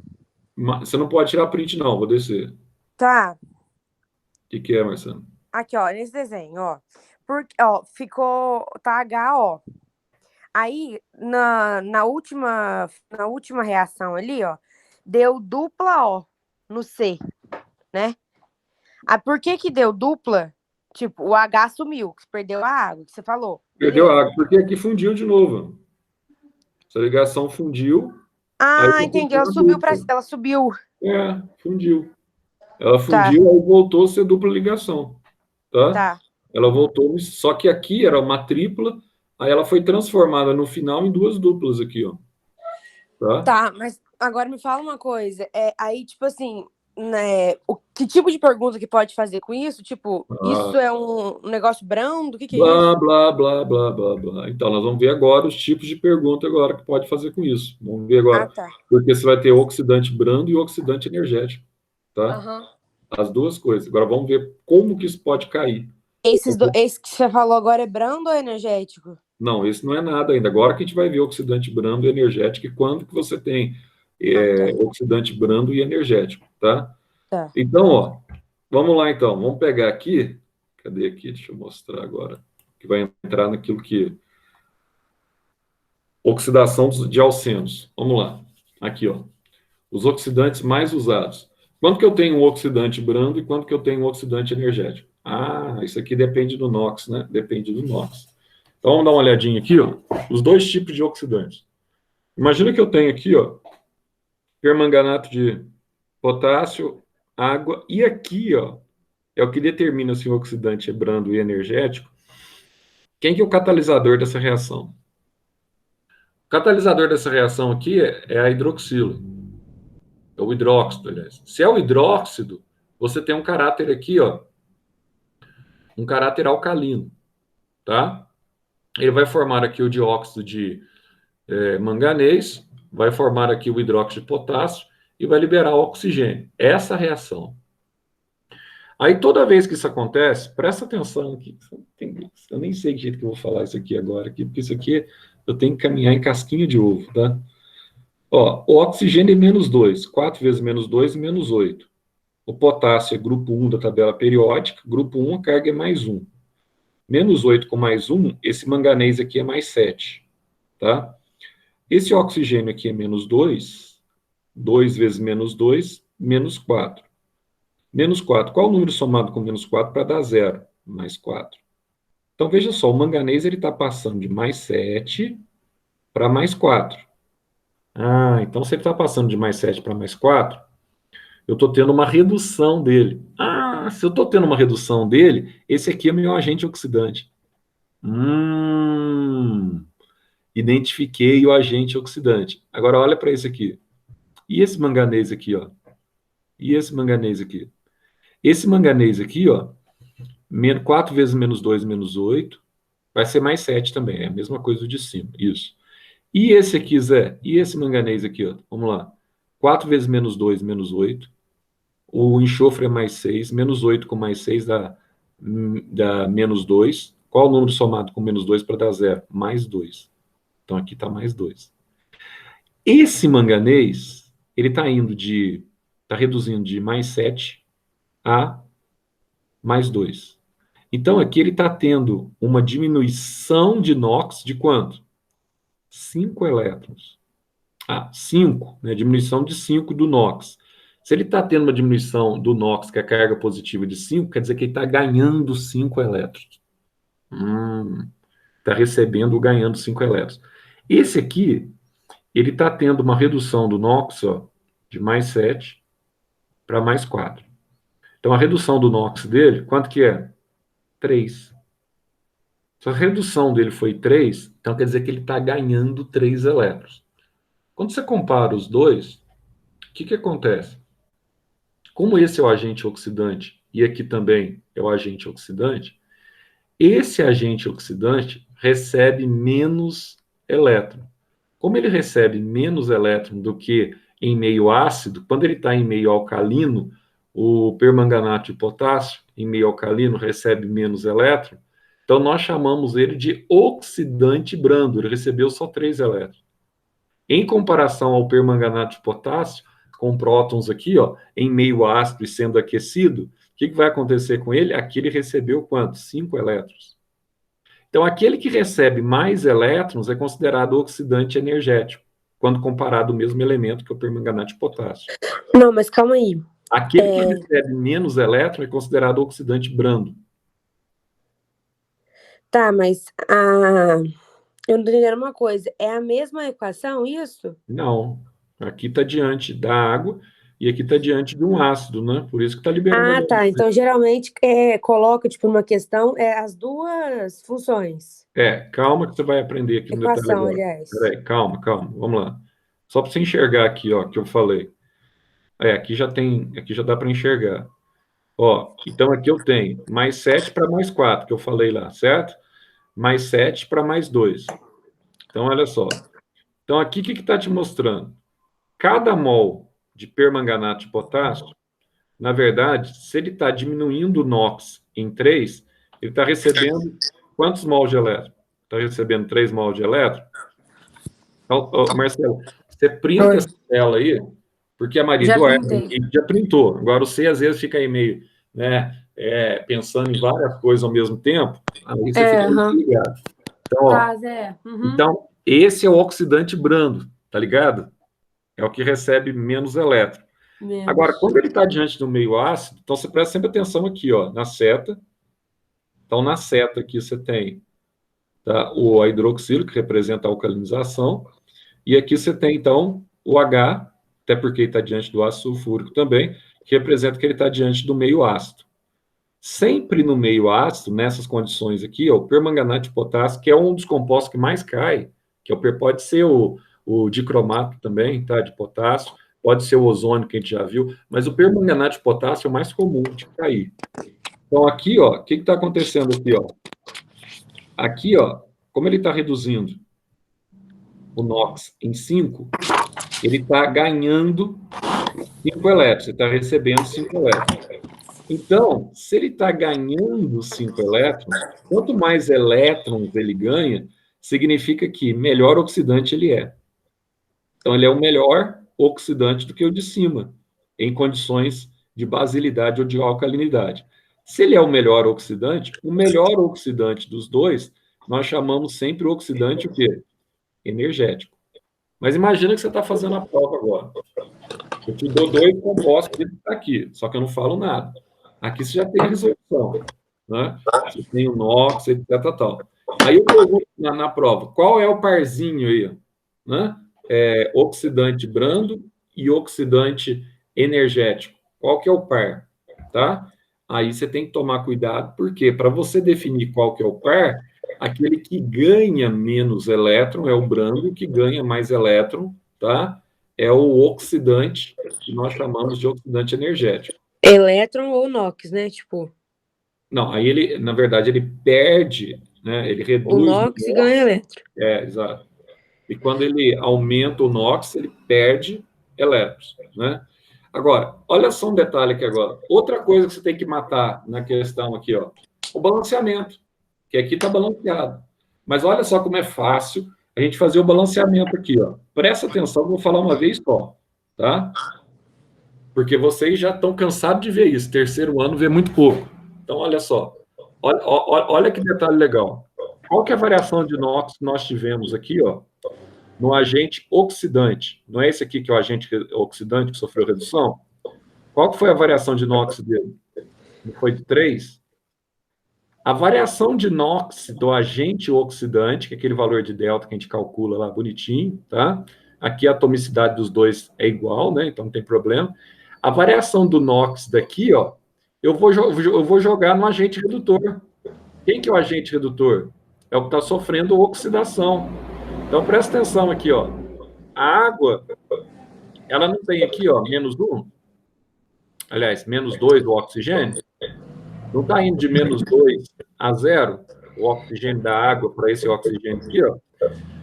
você não pode tirar print, não, vou descer. O Tá. que é, Marcelo? Aqui, ó, nesse desenho, ó. Porque, ó, ficou. Tá H, ó. Aí, na última reação ali, ó, deu dupla O no C, né? Ah, por que que deu dupla? Tipo, o H sumiu, que perdeu a água, que você falou. Perdeu a Beleza. água, porque aqui fundiu de novo. Essa ligação fundiu, aí Ah, você entendi. tem Ela a subiu dupla. ela subiu. Fundiu. Ela Tá, fundiu, aí voltou a ser dupla ligação, tá? tá. Ela voltou, só que aqui era uma tripla, aí ela foi transformada no final em 2 duplas aqui, ó, tá? Tá, mas agora me fala uma coisa. Aí, tipo assim, né, que tipo de pergunta que pode fazer com isso? Tipo, Ah, isso é um negócio brando? O que que é blá, isso? blá, blá, blá, blá, blá. Então, nós vamos ver agora os tipos de pergunta agora que pode fazer com isso. Vamos ver Ah, agora. tá. Porque você vai ter oxidante brando e oxidante energético, tá? Aham. As duas coisas. Agora vamos ver como que isso pode cair. Esse que você falou agora é brando ou energético? Não, esse não é nada ainda. Agora que a gente vai ver oxidante brando e energético e quando que você tem Ah, tá. oxidante brando e energético, tá? Tá. Então, ó, vamos lá então. Vamos pegar aqui. Cadê aqui? Deixa eu mostrar agora. Que vai entrar naquilo que oxidação de alcenos. Vamos lá. Aqui, ó. Os oxidantes mais usados. Quanto que eu tenho um oxidante brando e quanto que eu tenho um oxidante energético? Ah, isso aqui depende do NOx, né? Depende do NOx. Então, vamos dar uma olhadinha aqui, ó. Os dois tipos de oxidantes. Imagina que eu tenho aqui, ó, permanganato de potássio, água, e aqui, ó, é o que determina se o oxidante é brando e energético. Quem que é o catalisador dessa reação? O catalisador dessa reação aqui é a hidroxila. É o hidróxido, aliás. Se é o hidróxido, você tem um caráter aqui, ó, um caráter alcalino, tá? Ele vai formar aqui o dióxido de manganês, vai formar aqui o hidróxido de potássio e vai liberar o oxigênio. Essa reação. Aí toda vez que isso acontece, presta atenção aqui. Eu nem sei que jeito que eu vou falar isso aqui agora, aqui, porque isso aqui eu tenho que caminhar em casquinha de ovo, tá? Ó, o oxigênio é -2, 4 vezes -2, -8. O potássio é grupo 1 da tabela periódica, grupo 1 a carga é +1. -8 com +1, esse manganês aqui é +7, tá? Esse oxigênio aqui é -2, 2 vezes -2, -4. -4, qual o número somado com -4 para dar 0? +4. Então, veja só, o manganês está passando de +7 para +4. Ah, então se ele está passando de +7 para +4, eu estou tendo uma redução dele. Ah, se eu estou tendo uma redução dele, esse aqui é meu agente oxidante. Hum, identifiquei o agente oxidante. Agora olha para esse aqui. E esse manganês aqui, ó? E esse manganês aqui? Esse manganês aqui, ó, 4 vezes -2, -8, vai ser +7 também, é a mesma coisa do de cima, isso. E esse aqui, Zé? E esse manganês aqui, ó? Vamos lá. 4 vezes -2, -8. O enxofre é +6. -8 com +6 dá -2. Qual o número somado com -2 para dar 0? +2. Então aqui está +2. Esse manganês, ele está reduzindo de +7 a +2. Então aqui ele está tendo uma diminuição de NOx de quanto? 5 elétrons. 5, né? Diminuição de 5 do NOx. Se ele está tendo uma diminuição do NOx, que é a carga positiva de 5, quer dizer que ele está ganhando 5 elétrons. Está recebendo ou ganhando 5 elétrons. Esse aqui, ele está tendo uma redução do NOx, ó, de mais 7 para mais 4. Então, a redução do NOx dele, quanto que é? 3. Se a redução dele foi 3, então quer dizer que ele está ganhando 3 elétrons. Quando você compara os dois, o que acontece? Como esse é o agente oxidante e aqui também é o agente oxidante, esse agente oxidante recebe menos elétron. Como ele recebe menos elétron do que em meio ácido, quando ele está em meio alcalino, o permanganato de potássio, em meio alcalino, recebe menos elétron, então nós chamamos ele de oxidante brando, ele recebeu só 3 elétrons. Em comparação ao permanganato de potássio, com prótons aqui, ó, em meio ácido e sendo aquecido, o que vai acontecer com ele? Aqui ele recebeu quanto? 5 elétrons. Então, aquele que recebe mais elétrons é considerado oxidante energético, quando comparado ao mesmo elemento que é o permanganato de potássio. Não, mas calma aí. Aquele que recebe menos elétron é considerado oxidante brando. Tá, mas eu não tô entendendo uma coisa. É a mesma equação, isso? Não. Aqui está diante da água e aqui está diante de um ácido, né? Por isso que está liberando. Tá. Então, geralmente, coloca, tipo, numa questão, as duas funções. Calma que você vai aprender aqui no detalhe Equação, agora. aliás. Peraí, calma. Vamos lá. Só para você enxergar aqui, ó, que eu falei. Aqui já dá para enxergar. Ó, então aqui eu tenho mais 7 para mais 4, que eu falei lá, certo? Mais 7 para mais 2. Então, olha só. Então, aqui o que está te mostrando? Cada mol de permanganato de potássio, na verdade, se ele está diminuindo o NOx em 3, ele está recebendo quantos mols de elétron? Está recebendo 3 mols de elétron? Então, Marcelo, você printa essa tela aí, porque a Maria Eduarda já printou. Agora, você às vezes fica aí meio, né, pensando em várias coisas ao mesmo tempo, aí você fica ligado. Então, ó, então, esse é o oxidante brando, tá ligado? É o que recebe menos elétron. Agora, quando ele está diante do meio ácido, então você presta sempre atenção aqui, ó, na seta. Então, na seta aqui você tem, tá, o hidroxilo, que representa a alcalinização, e aqui você tem, então, o H, até porque ele está diante do ácido sulfúrico também, que representa que ele está diante do meio ácido. Sempre no meio ácido, nessas condições aqui, ó, o permanganato de potássio, que é um dos compostos que mais cai, que pode ser o dicromato também, tá, de potássio, pode ser o ozônio, que a gente já viu, mas o permanganato de potássio é o mais comum de cair. Então, aqui, ó, o que está acontecendo aqui, ó? Aqui, ó, como ele está reduzindo o NOx em 5, ele está ganhando 5 elétrons, ele está recebendo 5 elétrons. Então, se ele está ganhando 5 elétrons, quanto mais elétrons ele ganha, significa que melhor oxidante ele é. Então, ele é o melhor oxidante do que o de cima, em condições de basilidade ou de alcalinidade. Se ele é o melhor oxidante dos dois, nós chamamos sempre o oxidante o quê? Energético. Mas imagina que você está fazendo a prova agora. Eu te dou 2 compostos aqui, só que eu não falo nada. Aqui você já tem a resolução, né? Você tem o NOx, etc. Tal. Aí eu pergunto na prova, qual é o parzinho aí? Né? Oxidante brando e oxidante energético. Qual que é o par? Tá? Aí você tem que tomar cuidado, porque para você definir qual que é o par, aquele que ganha menos elétron é o brando, o que ganha mais elétron, tá? É o oxidante, que nós chamamos de oxidante energético. Elétron ou NOx, né? Tipo. Não, aí ele, na verdade, ele perde, né? Ele reduz. O NOx e ganha elétron. Exato. E quando ele aumenta o NOx, ele perde elétrons, né? Agora, olha só um detalhe aqui agora. Outra coisa que você tem que matar na questão aqui, ó, o balanceamento, que aqui está balanceado. Mas olha só como é fácil a gente fazer o balanceamento aqui, ó. Presta atenção, vou falar uma vez só, tá? Porque vocês já estão cansados de ver isso. Terceiro ano vê muito pouco. Então, olha só. Olha que detalhe legal. Qual que é a variação de NOx que nós tivemos aqui, ó, no agente oxidante? Não é esse aqui que é o agente oxidante que sofreu redução? Qual que foi a variação de NOx dele? Não foi de 3? A variação de NOx do agente oxidante, que é aquele valor de delta que a gente calcula lá bonitinho, tá? Aqui a atomicidade dos dois é igual, né? Então não tem problema. A variação do NOx daqui, ó, eu vou jogar no agente redutor. Quem que é o agente redutor? É o que está sofrendo oxidação. Então presta atenção aqui, ó. A água, ela não tem aqui, ó, -1, aliás, -2 do oxigênio. Não está indo de -2 a 0 o oxigênio da água para esse oxigênio aqui, ó.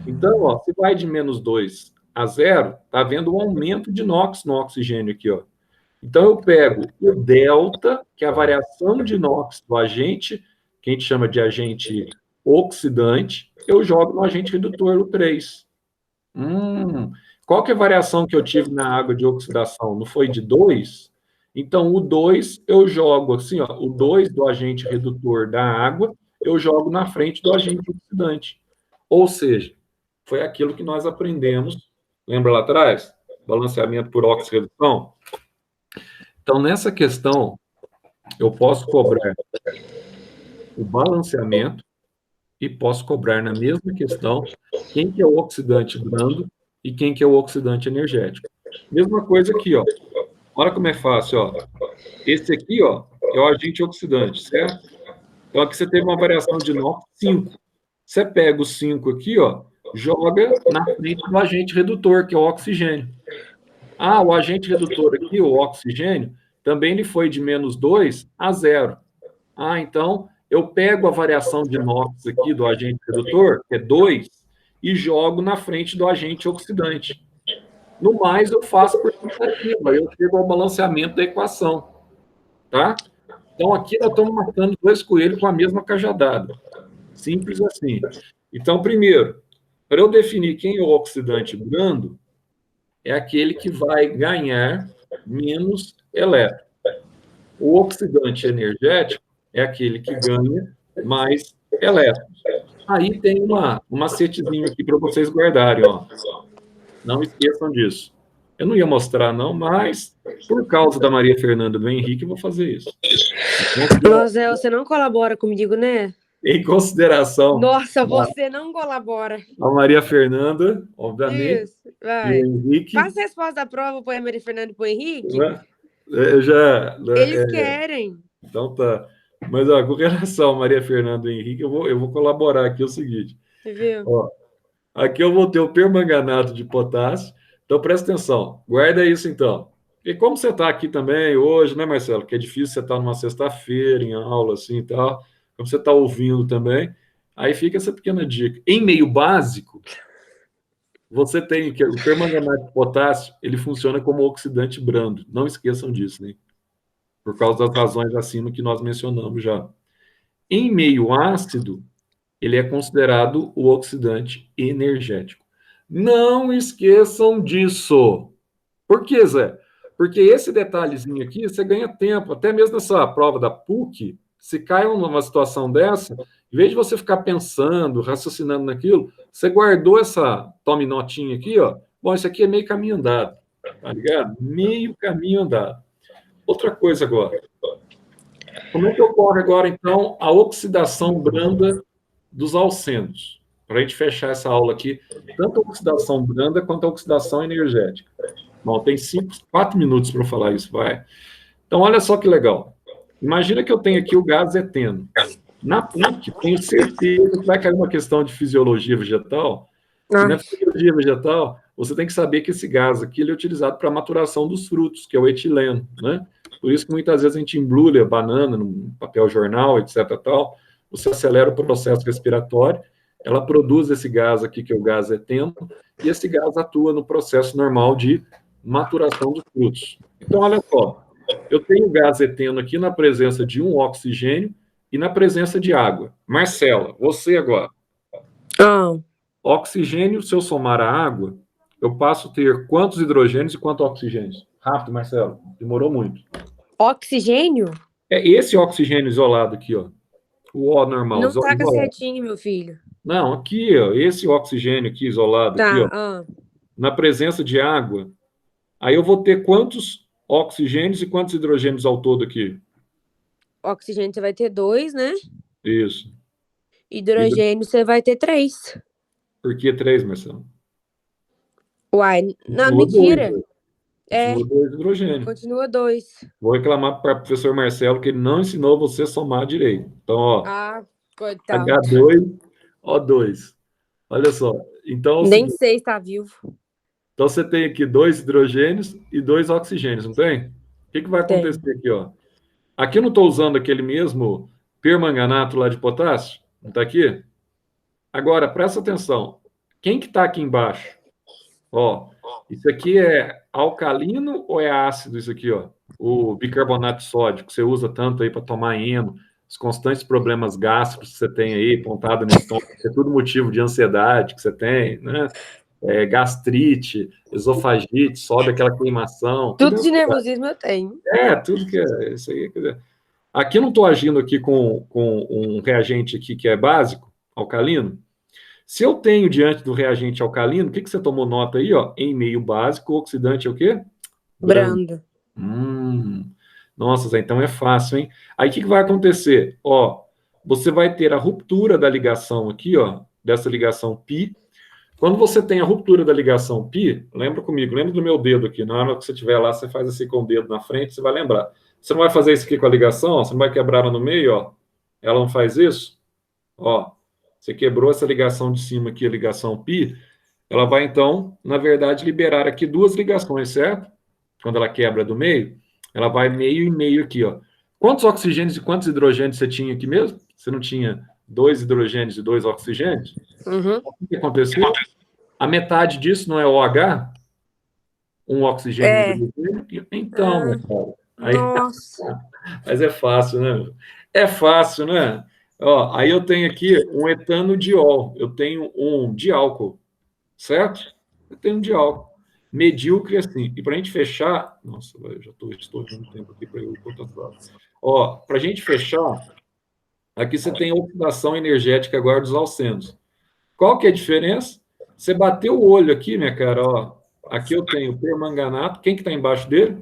Então, ó, se vai de -2 a 0, está havendo um aumento de NOx no oxigênio aqui, ó. Então, eu pego o delta, que é a variação de NOx do agente, que a gente chama de agente oxidante, eu jogo no agente redutor, o 3. Qual que é a variação que eu tive na água de oxidação? Não foi de 2? Então, o 2 eu jogo assim, ó, o 2 do agente redutor da água, eu jogo na frente do agente oxidante. Ou seja, foi aquilo que nós aprendemos, lembra lá atrás? Balanceamento por oxirredução? Então, nessa questão, eu posso cobrar o balanceamento e posso cobrar na mesma questão quem que é o oxidante brando e quem que é o oxidante energético. Mesma coisa aqui, ó. Olha como é fácil, ó. Esse aqui, ó, é o agente oxidante, certo? Então, aqui você teve uma variação de NOx 5. Você pega o 5 aqui, ó, joga na frente do agente redutor, que é o oxigênio. Ah, o agente redutor aqui, o oxigênio, também ele foi de -2 a 0. Ah, então, eu pego a variação de NOx aqui do agente redutor, que é 2, e jogo na frente do agente oxidante. No mais, eu faço por tentativa, eu chego ao balanceamento da equação, tá? Então, aqui nós estamos matando 2 coelhos com a mesma cajadada. Simples assim. Então, primeiro, para eu definir quem é o oxidante brando, é aquele que vai ganhar menos elétrons. O oxidante energético é aquele que ganha mais elétrons. Aí tem uma macetezinho aqui para vocês guardarem, ó. Não esqueçam disso. Eu não ia mostrar, não, mas por causa da Maria Fernanda e do Henrique, eu vou fazer isso. Nossa, você não colabora comigo, né? Em consideração. Nossa, você não colabora. A Maria Fernanda, obviamente. Isso, vai. E o Henrique. Passa a resposta da prova, põe a Maria Fernanda e põe o Henrique. Eu já. Eles querem. Então tá. Mas, ó, com relação a Maria Fernanda e Henrique, eu vou colaborar aqui o seguinte. Viu? Ó, aqui eu vou ter o permanganato de potássio. Então, presta atenção. Guarda isso, então. E como você está aqui também hoje, né, Marcelo? Que é difícil você estar numa sexta-feira, em aula, assim e tal. Como você está ouvindo também. Aí fica essa pequena dica. Em meio básico, você tem que o permanganato de potássio, ele funciona como oxidante brando. Não esqueçam disso, né? Por causa das razões acima que nós mencionamos já. Em meio ácido, ele é considerado o oxidante energético. Não esqueçam disso. Por quê, Zé? Porque esse detalhezinho aqui, você ganha tempo. Até mesmo nessa prova da PUC, se cai numa situação dessa, em vez de você ficar pensando, raciocinando naquilo, você guardou essa tome notinha aqui, ó. Bom, isso aqui é meio caminho andado, tá ligado? Meio caminho andado. Outra coisa agora. Como é que ocorre agora, então, a oxidação branda dos alcenos? Para a gente fechar essa aula aqui, tanto a oxidação branda quanto a oxidação energética. Bom, tem 4 minutos para falar isso, vai. Então, olha só que legal. Imagina que eu tenho aqui o gás eteno. Na PUC, tenho certeza que vai cair uma questão de fisiologia vegetal. E na fisiologia vegetal, você tem que saber que esse gás aqui ele é utilizado para a maturação dos frutos, que é o etileno, né? Por isso que muitas vezes a gente embrulha banana no papel jornal, etc. tal. Você acelera o processo respiratório, ela produz esse gás aqui, que é o gás eteno, e esse gás atua no processo normal de maturação dos frutos. Então, olha só, eu tenho gás eteno aqui na presença de um oxigênio e na presença de água. Marcela, você agora. Oxigênio, se eu somar a água, eu passo a ter quantos hidrogênios e quantos oxigênios? Rápido, Marcelo, demorou muito. Oxigênio? É esse oxigênio isolado aqui, ó. O O normal. Não taca certinho, meu filho. Não, aqui, ó, esse oxigênio aqui isolado, tá, aqui, ó, na presença de água, aí eu vou ter quantos oxigênios e quantos hidrogênios ao todo aqui? Oxigênio você vai ter 2, né? Isso. Hidrogênio você vai ter 3. Por que 3, Marcelo? Uai, não, Continua 2, mentira. velho. É, Continua 2 hidrogênio. continua 2. Vou reclamar para o professor Marcelo que ele não ensinou você a somar direito. Então, ó, Ah, coitado. H2O2. Olha só. Então, é o Nem seguinte, sei se tá vivo. então você tem aqui 2 hidrogênios e 2 oxigênios, não tem? O que vai Tem. acontecer aqui, ó? Aqui eu não estou usando aquele mesmo permanganato lá de potássio, não está aqui? Agora, presta atenção. Quem que está aqui embaixo? Ó, isso aqui é alcalino ou é ácido isso aqui, ó? O bicarbonato de sódio, que você usa tanto aí para tomar eno, os constantes problemas gástricos que você tem aí, pontada no estômago, é tudo motivo de ansiedade que você tem, né? Gastrite, esofagite, sobe aquela queimação, tudo é Tudo de ansiedade. nervosismo eu tenho. Tudo que é isso aí. Quer dizer, aqui eu não estou agindo aqui com um reagente aqui que é básico, alcalino. Se eu tenho diante do reagente alcalino, o que você tomou nota aí, ó? Em meio básico, o oxidante é o quê? Brando. Brando. Nossa, Zé, então é fácil, hein? Aí o que vai acontecer? Ó, você vai ter a ruptura da ligação aqui, ó, dessa ligação π. Quando você tem a ruptura da ligação π, lembra comigo, lembra do meu dedo aqui. Na hora que você estiver lá, você faz assim com o dedo na frente, você vai lembrar. Você não vai fazer isso aqui com a ligação, ó, você não vai quebrar ela no meio, ó. Ela não faz isso? Ó, você quebrou essa ligação de cima aqui, a ligação π, ela vai, então, na verdade, liberar aqui 2 ligações, certo? Quando ela quebra do meio, ela vai meio e meio aqui, ó. Quantos oxigênios e quantos hidrogênios você tinha aqui mesmo? Você não tinha 2 hidrogênios e 2 oxigênios? Uhum. O que aconteceu? A metade disso não é OH? Um oxigênio e um hidrogênio? Então, meu cara. Aí, Nossa. mas é fácil, né? É fácil, né? Ó, aí eu tenho aqui um etanodiol, eu tenho um diálcool, certo? Eu tenho um diálcool. Medíocre assim. E para a gente fechar. Nossa, eu já estou estourando tempo aqui para eu botar tudo. Ó, para a gente fechar, aqui você tem a oxidação energética agora dos alcenos. Qual que é a diferença? Você bateu o olho aqui, minha cara, ó. Aqui eu tenho permanganato. Quem que está embaixo dele?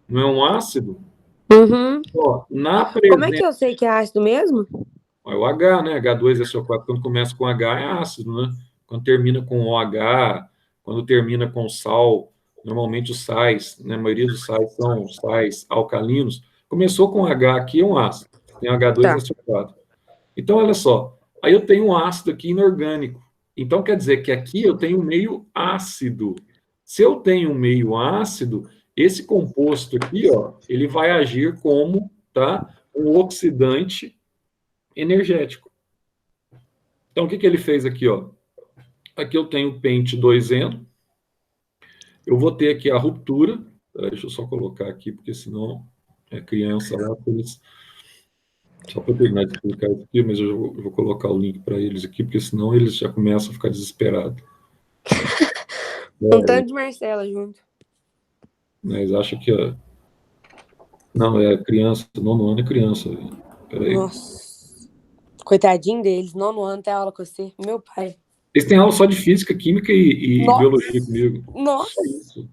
Não é um ácido? Uhum. Ó, na Como é que presença. eu sei que é ácido mesmo? É o H, né? H2SO4, quando começa com H é ácido, né? Quando termina com OH, quando termina com sal, normalmente os sais, né? A maioria dos sais são sais alcalinos. Começou com H aqui, é um ácido. Tem Tá. H2SO4. Então, olha só. Aí eu tenho um ácido aqui inorgânico. Então, quer dizer que aqui eu tenho um meio ácido. Se eu tenho um meio ácido, esse composto aqui, ó, ele vai agir como, tá? Um oxidante energético. Então, o que ele fez aqui, ó? Aqui eu tenho o pente 2Eno. Eu vou ter aqui a ruptura. Deixa eu só colocar aqui, porque senão é criança lá. Só para terminar de explicar isso aqui, mas eu vou colocar o link para eles aqui, porque senão eles já começam a ficar desesperados. Um tanto de Marcela junto. Mas acho que. Não, é criança. Nono ano é criança. Peraí. Nossa. Coitadinho deles. 9º ano tem aula com você. Meu pai. Eles têm aula só de física, química e Nossa. biologia comigo. Nossa. Só isso.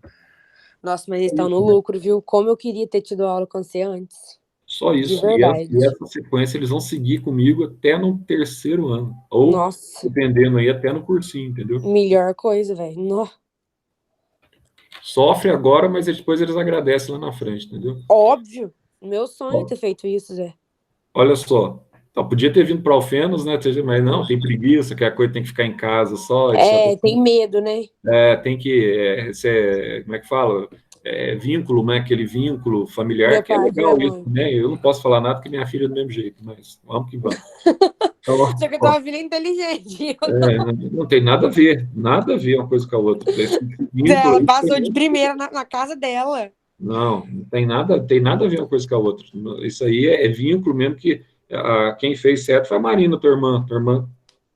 Nossa, mas eles estão no lucro, viu? Como eu queria ter tido aula com você antes. Só isso. De verdade. E essa sequência eles vão seguir comigo até no 3º ano. Ou, Nossa. dependendo aí, até no cursinho, entendeu? Melhor coisa, velho. Sofre agora, mas depois eles agradecem lá na frente, entendeu? Óbvio. Meu sonho é ter feito isso, Zé. Olha só. Podia ter vindo para Alfenos, né? Mas não, tem preguiça, que a coisa tem que ficar em casa só. Etc. Tem medo, né? Tem que ser, como é que fala? Vínculo, né? Aquele vínculo familiar, Meu que é pai, legal minha isso, mãe. né? Eu não posso falar nada porque minha filha é do mesmo jeito, mas vamos que vamos. Então, Só que eu tava filha inteligente. não tem nada a ver uma coisa com a outra. Esse vínculo Ela aí passou de primeira na casa dela. não tem nada a ver uma coisa com a outra. Isso aí é vínculo mesmo que quem fez certo foi a Marina, tua irmã. Tua irmã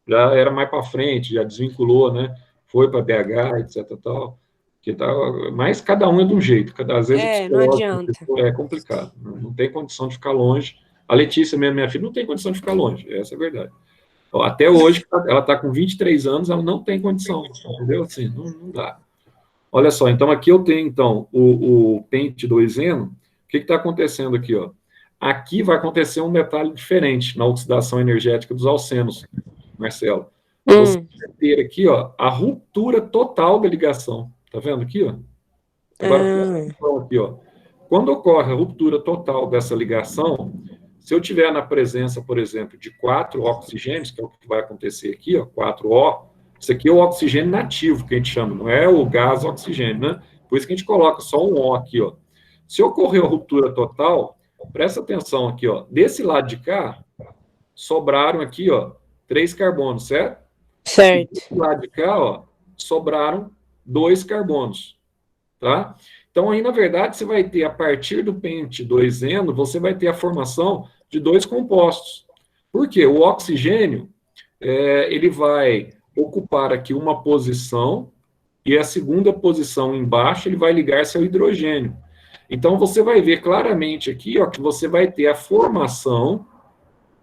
já era mais para frente, já desvinculou, né? Foi para BH, etc. Tal. Mas cada um é de um jeito. Às vezes o Não psicológico adianta. é complicado. Não tem condição de ficar longe. A Letícia, minha filha, não tem condição de ficar longe. Essa é a verdade. Até hoje, ela está com 23 anos, ela não tem condição. Entendeu? Assim, não dá. Olha só, então aqui eu tenho, então, o pente 2-eno. O que está acontecendo aqui, ó? Aqui vai acontecer um detalhe diferente na oxidação energética dos alcenos, Marcelo. Você vai ter aqui, ó, a ruptura total da ligação. Tá vendo aqui, ó? Agora, aqui, ó. Quando ocorre a ruptura total dessa ligação, se eu tiver na presença, por exemplo, de 4 oxigênios, que é o que vai acontecer aqui, ó, 4O, isso aqui é o oxigênio nativo, que a gente chama, não é o gás oxigênio, né? Por isso que a gente coloca só um O aqui, ó. Se ocorrer a ruptura total, presta atenção aqui, ó. Desse lado de cá, sobraram aqui, ó, 3 carbonos, certo? Certo. E desse lado de cá, ó, sobraram 2 carbonos, tá? Então, aí, na verdade, você vai ter, a partir do pente 2-eno, você vai ter a formação de 2 compostos. Por quê? O oxigênio, ele vai ocupar aqui uma posição, e a segunda posição embaixo, ele vai ligar-se ao hidrogênio. Então, você vai ver claramente aqui, ó, que você vai ter a formação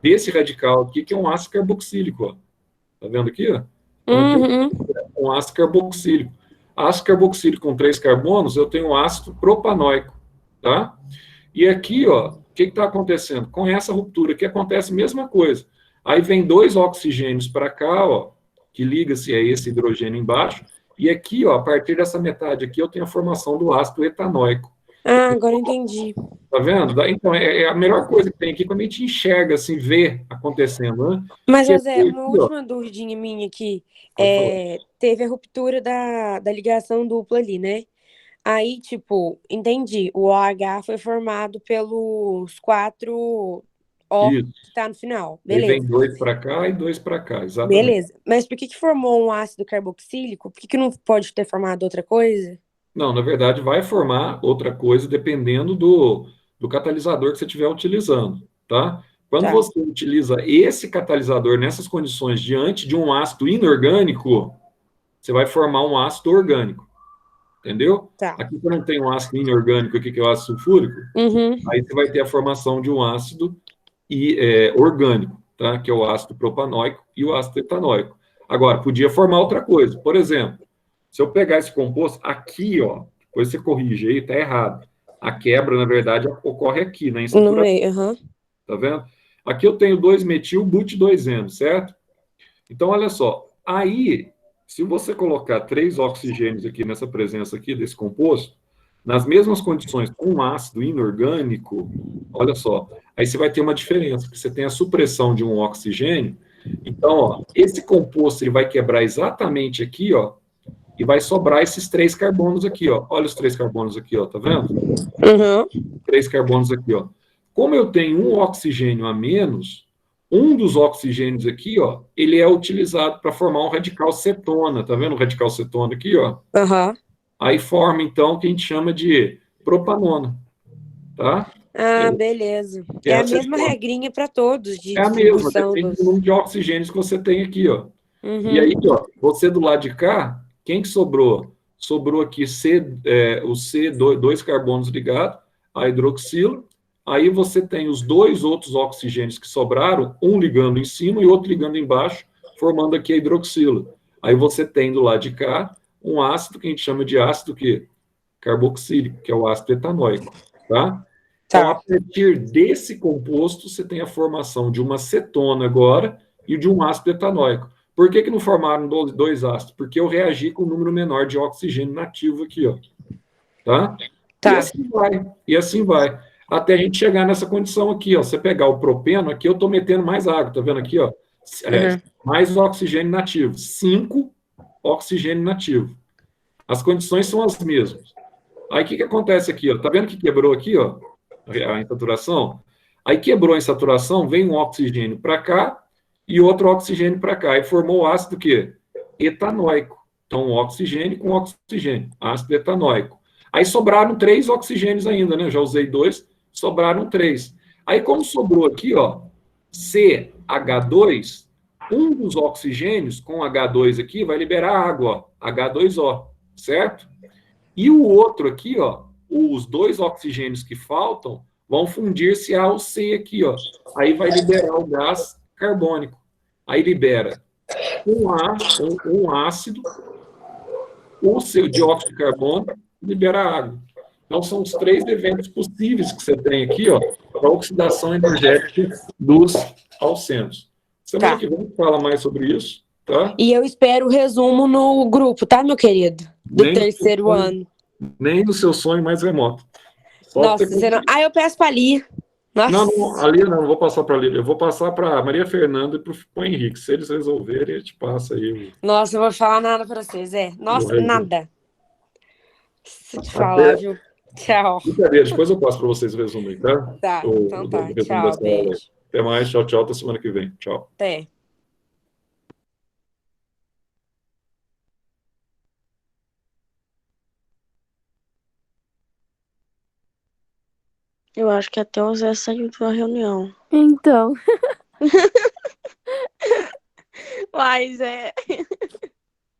desse radical aqui, que é um ácido carboxílico, ó. Tá vendo aqui, ó? Então, aqui é um ácido carboxílico. Ácido carboxílico com 3 carbonos, eu tenho ácido propanoico, tá? E aqui, ó, o que está acontecendo? Com essa ruptura aqui acontece a mesma coisa. Aí vem 2 oxigênios para cá, ó, que liga-se a esse hidrogênio embaixo, e aqui, ó, a partir dessa metade aqui, eu tenho a formação do ácido etanóico. Ah, agora eu entendi. Tá vendo? Então, é a melhor coisa que tem aqui quando a gente enxerga, assim, vê acontecendo, né? Mas, Que José, aqui, uma ó, última dúvidinha minha aqui. pode falar. Teve a ruptura da ligação dupla ali, né? Aí, tipo, entendi. O OH foi formado pelos 4 O Isso. que tá no final. Aí vem Beleza. 2 para cá e 2 para cá, exatamente. Beleza. Mas por que formou um ácido carboxílico? Por que não pode ter formado outra coisa? Não, na verdade, vai formar outra coisa dependendo do catalisador que você estiver utilizando, tá? Quando Tá. você utiliza esse catalisador nessas condições diante de um ácido inorgânico, você vai formar um ácido orgânico, entendeu? Tá. Aqui você não tem um ácido inorgânico aqui, que é o ácido sulfúrico, aí você vai ter a formação de um ácido orgânico, tá? Que é o ácido propanóico e o ácido etanóico. Agora, podia formar outra coisa. Por exemplo, se eu pegar esse composto aqui, ó, depois você corrige aí, tá errado. A quebra, na verdade, ocorre aqui, na No meio, tá vendo? Aqui eu tenho 2-metil-but-2-eno, certo? Então, olha só, aí, se você colocar 3 oxigênios aqui nessa presença aqui desse composto, nas mesmas condições com um ácido inorgânico, olha só, aí você vai ter uma diferença, porque você tem a supressão de um oxigênio. Então, ó, esse composto ele vai quebrar exatamente aqui, ó, e vai sobrar esses 3 carbonos aqui, ó. Olha os 3 carbonos aqui, ó, tá vendo? 3 carbonos aqui, ó. Como eu tenho um oxigênio a menos, um dos oxigênios aqui, ó, ele é utilizado para formar um radical cetona, tá vendo o radical cetona aqui, ó? Aí forma, então, o que a gente chama de propanona, tá? Ah, beleza. É a mesma regrinha para todos de É a mesma, distribuição depende do número de oxigênios que você tem aqui, ó. E aí, ó, você do lado de cá, quem que sobrou? Sobrou aqui o C, 2 carbonos ligados, a hidroxila. Aí você tem os 2 outros oxigênios que sobraram, um ligando em cima e outro ligando embaixo, formando aqui a hidroxila. Aí você tem do lado de cá um ácido que a gente chama de ácido carboxílico, que é o ácido etanóico, tá? Então, a partir desse composto, você tem a formação de uma cetona agora e de um ácido etanóico. Por que não formaram 2 ácidos? Porque eu reagi com um número menor de oxigênio nativo aqui, ó. Tá? E assim vai, e assim vai. Até a gente chegar nessa condição aqui, ó. Você pegar o propeno, aqui eu estou metendo mais água, tá vendo aqui, ó? Mais oxigênio nativo. 5 oxigênio nativo. As condições são as mesmas. Aí o que acontece aqui, ó? Tá vendo que quebrou aqui, ó? A insaturação? Aí quebrou a insaturação, vem um oxigênio para cá e outro oxigênio para cá. E formou o ácido o quê? Etanóico. Então, um oxigênio com oxigênio. Ácido etanóico. Aí sobraram 3 oxigênios ainda, né? Já usei 2, sobraram 3. Aí, como sobrou aqui, ó, CH2, um dos oxigênios com H2 aqui vai liberar água, ó, H2O, certo? E o outro aqui, ó, os 2 oxigênios que faltam vão fundir-se ao C aqui, ó. Aí vai liberar o gás carbônico. Aí libera um ácido o seu dióxido de carbono libera água. Então, são os 3 eventos possíveis que você tem aqui, ó, para oxidação energética dos alcenos. Semana Tá. que vem a gente fala mais sobre isso, tá? E eu espero o resumo no grupo, tá, meu querido? Do Nem no seu terceiro sonho, ano. nem no seu sonho mais remoto. Só Nossa, ter você não... Ah, eu peço pra Lia. Não, Nossa. não, ali não vou passar para a Lília, eu vou passar para a Maria Fernanda e para o Henrique. Se eles resolverem, a gente passa aí Nossa, eu vou falar nada pra vocês, o Nossa, resumo. nada. Se eu te falar, Até, viu? Tchau. brincadeira, depois eu passo para vocês o resumo aí, tá? Tá, então O tá. resumo Tchau, dessa aula aí. beijo. Até mais, tchau, tchau, até semana que vem. Tchau. Até. Eu acho que até o Zé saiu da reunião. Então, Uai, Zé.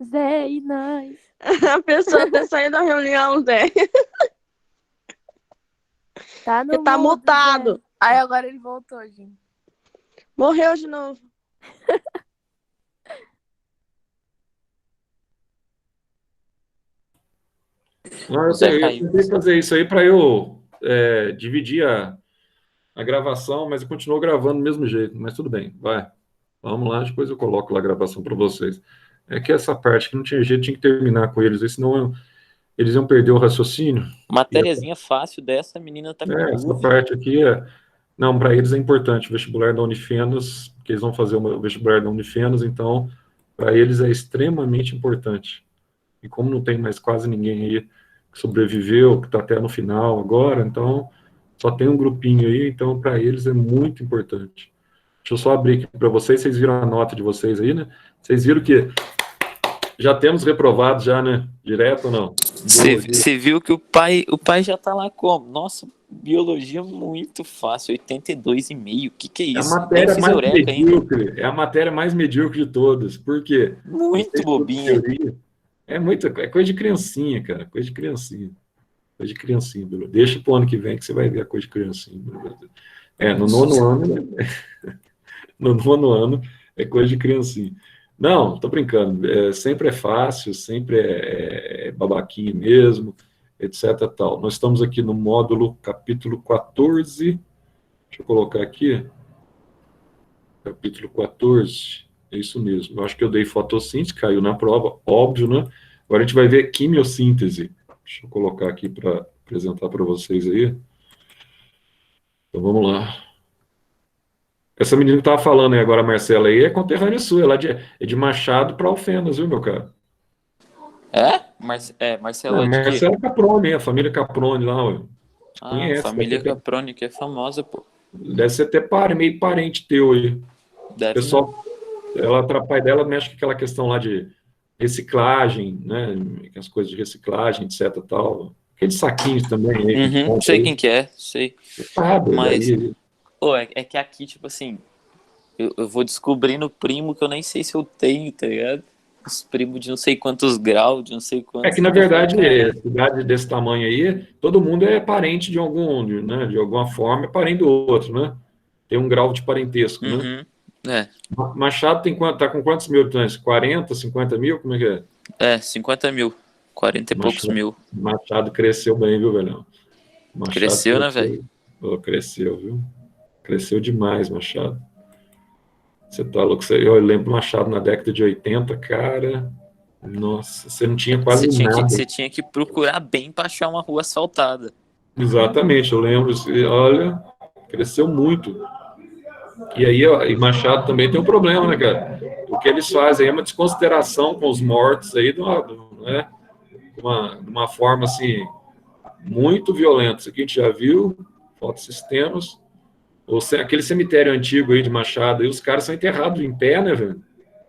Zé e nós. A pessoa até saiu da reunião, Zé. Tá no Ele tá mudo, mutado. Zé. Aí agora ele voltou, gente. Morreu de novo. Não, O Zé eu caiu. tentei fazer isso aí para eu dividir a gravação, mas eu continuo gravando do mesmo jeito. Mas tudo bem, vai. Vamos lá, depois eu coloco lá a gravação para vocês. É que essa parte que não tinha jeito, tinha que terminar com eles, senão eles iam perder o raciocínio. Matériazinha fácil dessa, a menina tá com Essa dúvida. parte aqui não, para eles é importante o vestibular da Unifenas, porque eles vão fazer o vestibular da Unifenas, então, para eles é extremamente importante. E como não tem mais quase ninguém aí que sobreviveu, que está até no final agora, então, só tem um grupinho aí, então, para eles é muito importante. Deixa eu só abrir aqui para vocês viram a nota de vocês aí, né? Vocês viram que já temos reprovado já, né? Direto ou não? Você viu que o pai já tá lá como? Nossa, biologia muito fácil, 82,5. Que é É a isso? matéria Nem fiz mais eureka ainda. medíocre, é a matéria mais medíocre de todas. Por quê? Muito bobinha. É coisa de criancinha, cara. Coisa de criancinha. Coisa de criancinha, Bruno. Deixa pro ano que vem que você vai ver a coisa de criancinha. No nono ano. No nono ano é coisa de criancinha. Não, tô brincando. Sempre é fácil, sempre é babaquinha mesmo, etc. Tal. Nós estamos aqui no módulo capítulo 14. Deixa eu colocar aqui. Capítulo 14. É isso mesmo. Eu acho que eu dei fotossíntese, caiu na prova, óbvio, né? Agora a gente vai ver quimiossíntese. Deixa eu colocar aqui para apresentar para vocês aí. Então vamos lá. Essa menina que estava falando aí agora, a Marcela, aí é conterrânea sua, ela é de Machado para Alfenas, viu, meu cara? Marcela de quê? Marcela Caprone, a família Caprone lá, ué. Ah, Conhece, família Caprone, que é famosa, pô. Deve ser até meio parente teu aí. Deve Pessoal, o pai dela mexe com aquela questão lá de reciclagem, né? As coisas de reciclagem, etc. Tal. Aqueles saquinhos também. Aí, sei quem que é, sei. Sabe, Mas, aí, é que aqui, tipo assim, eu vou descobrindo primo que eu nem sei se eu tenho, tá ligado? Os primos de não sei quantos graus, de não sei quantos. que na verdade, cidade desse tamanho aí, todo mundo é parente de né? De alguma forma, é parente do outro, né? Tem um grau de parentesco, né? Machado tá com quantos mil habitantes? 40, 50 mil? Como é que é? 50 mil. 40 e poucos mil. Machado cresceu bem, viu, velhão? Cresceu, né, velho? Cresceu, viu? Cresceu demais, Machado. Você tá louco? Eu lembro Machado na década de 80, cara. Nossa, você não tinha quase nada. Você tinha que procurar bem pra achar uma rua asfaltada. Exatamente, eu lembro. Olha, cresceu muito. E aí, e Machado também tem um problema, né, cara? O que eles fazem é uma desconsideração com os mortos aí, né? De uma forma, assim, muito violenta. Isso aqui a gente já viu, fotossistemas. Aquele cemitério antigo aí de Machado, aí os caras são enterrados em pé, né, velho?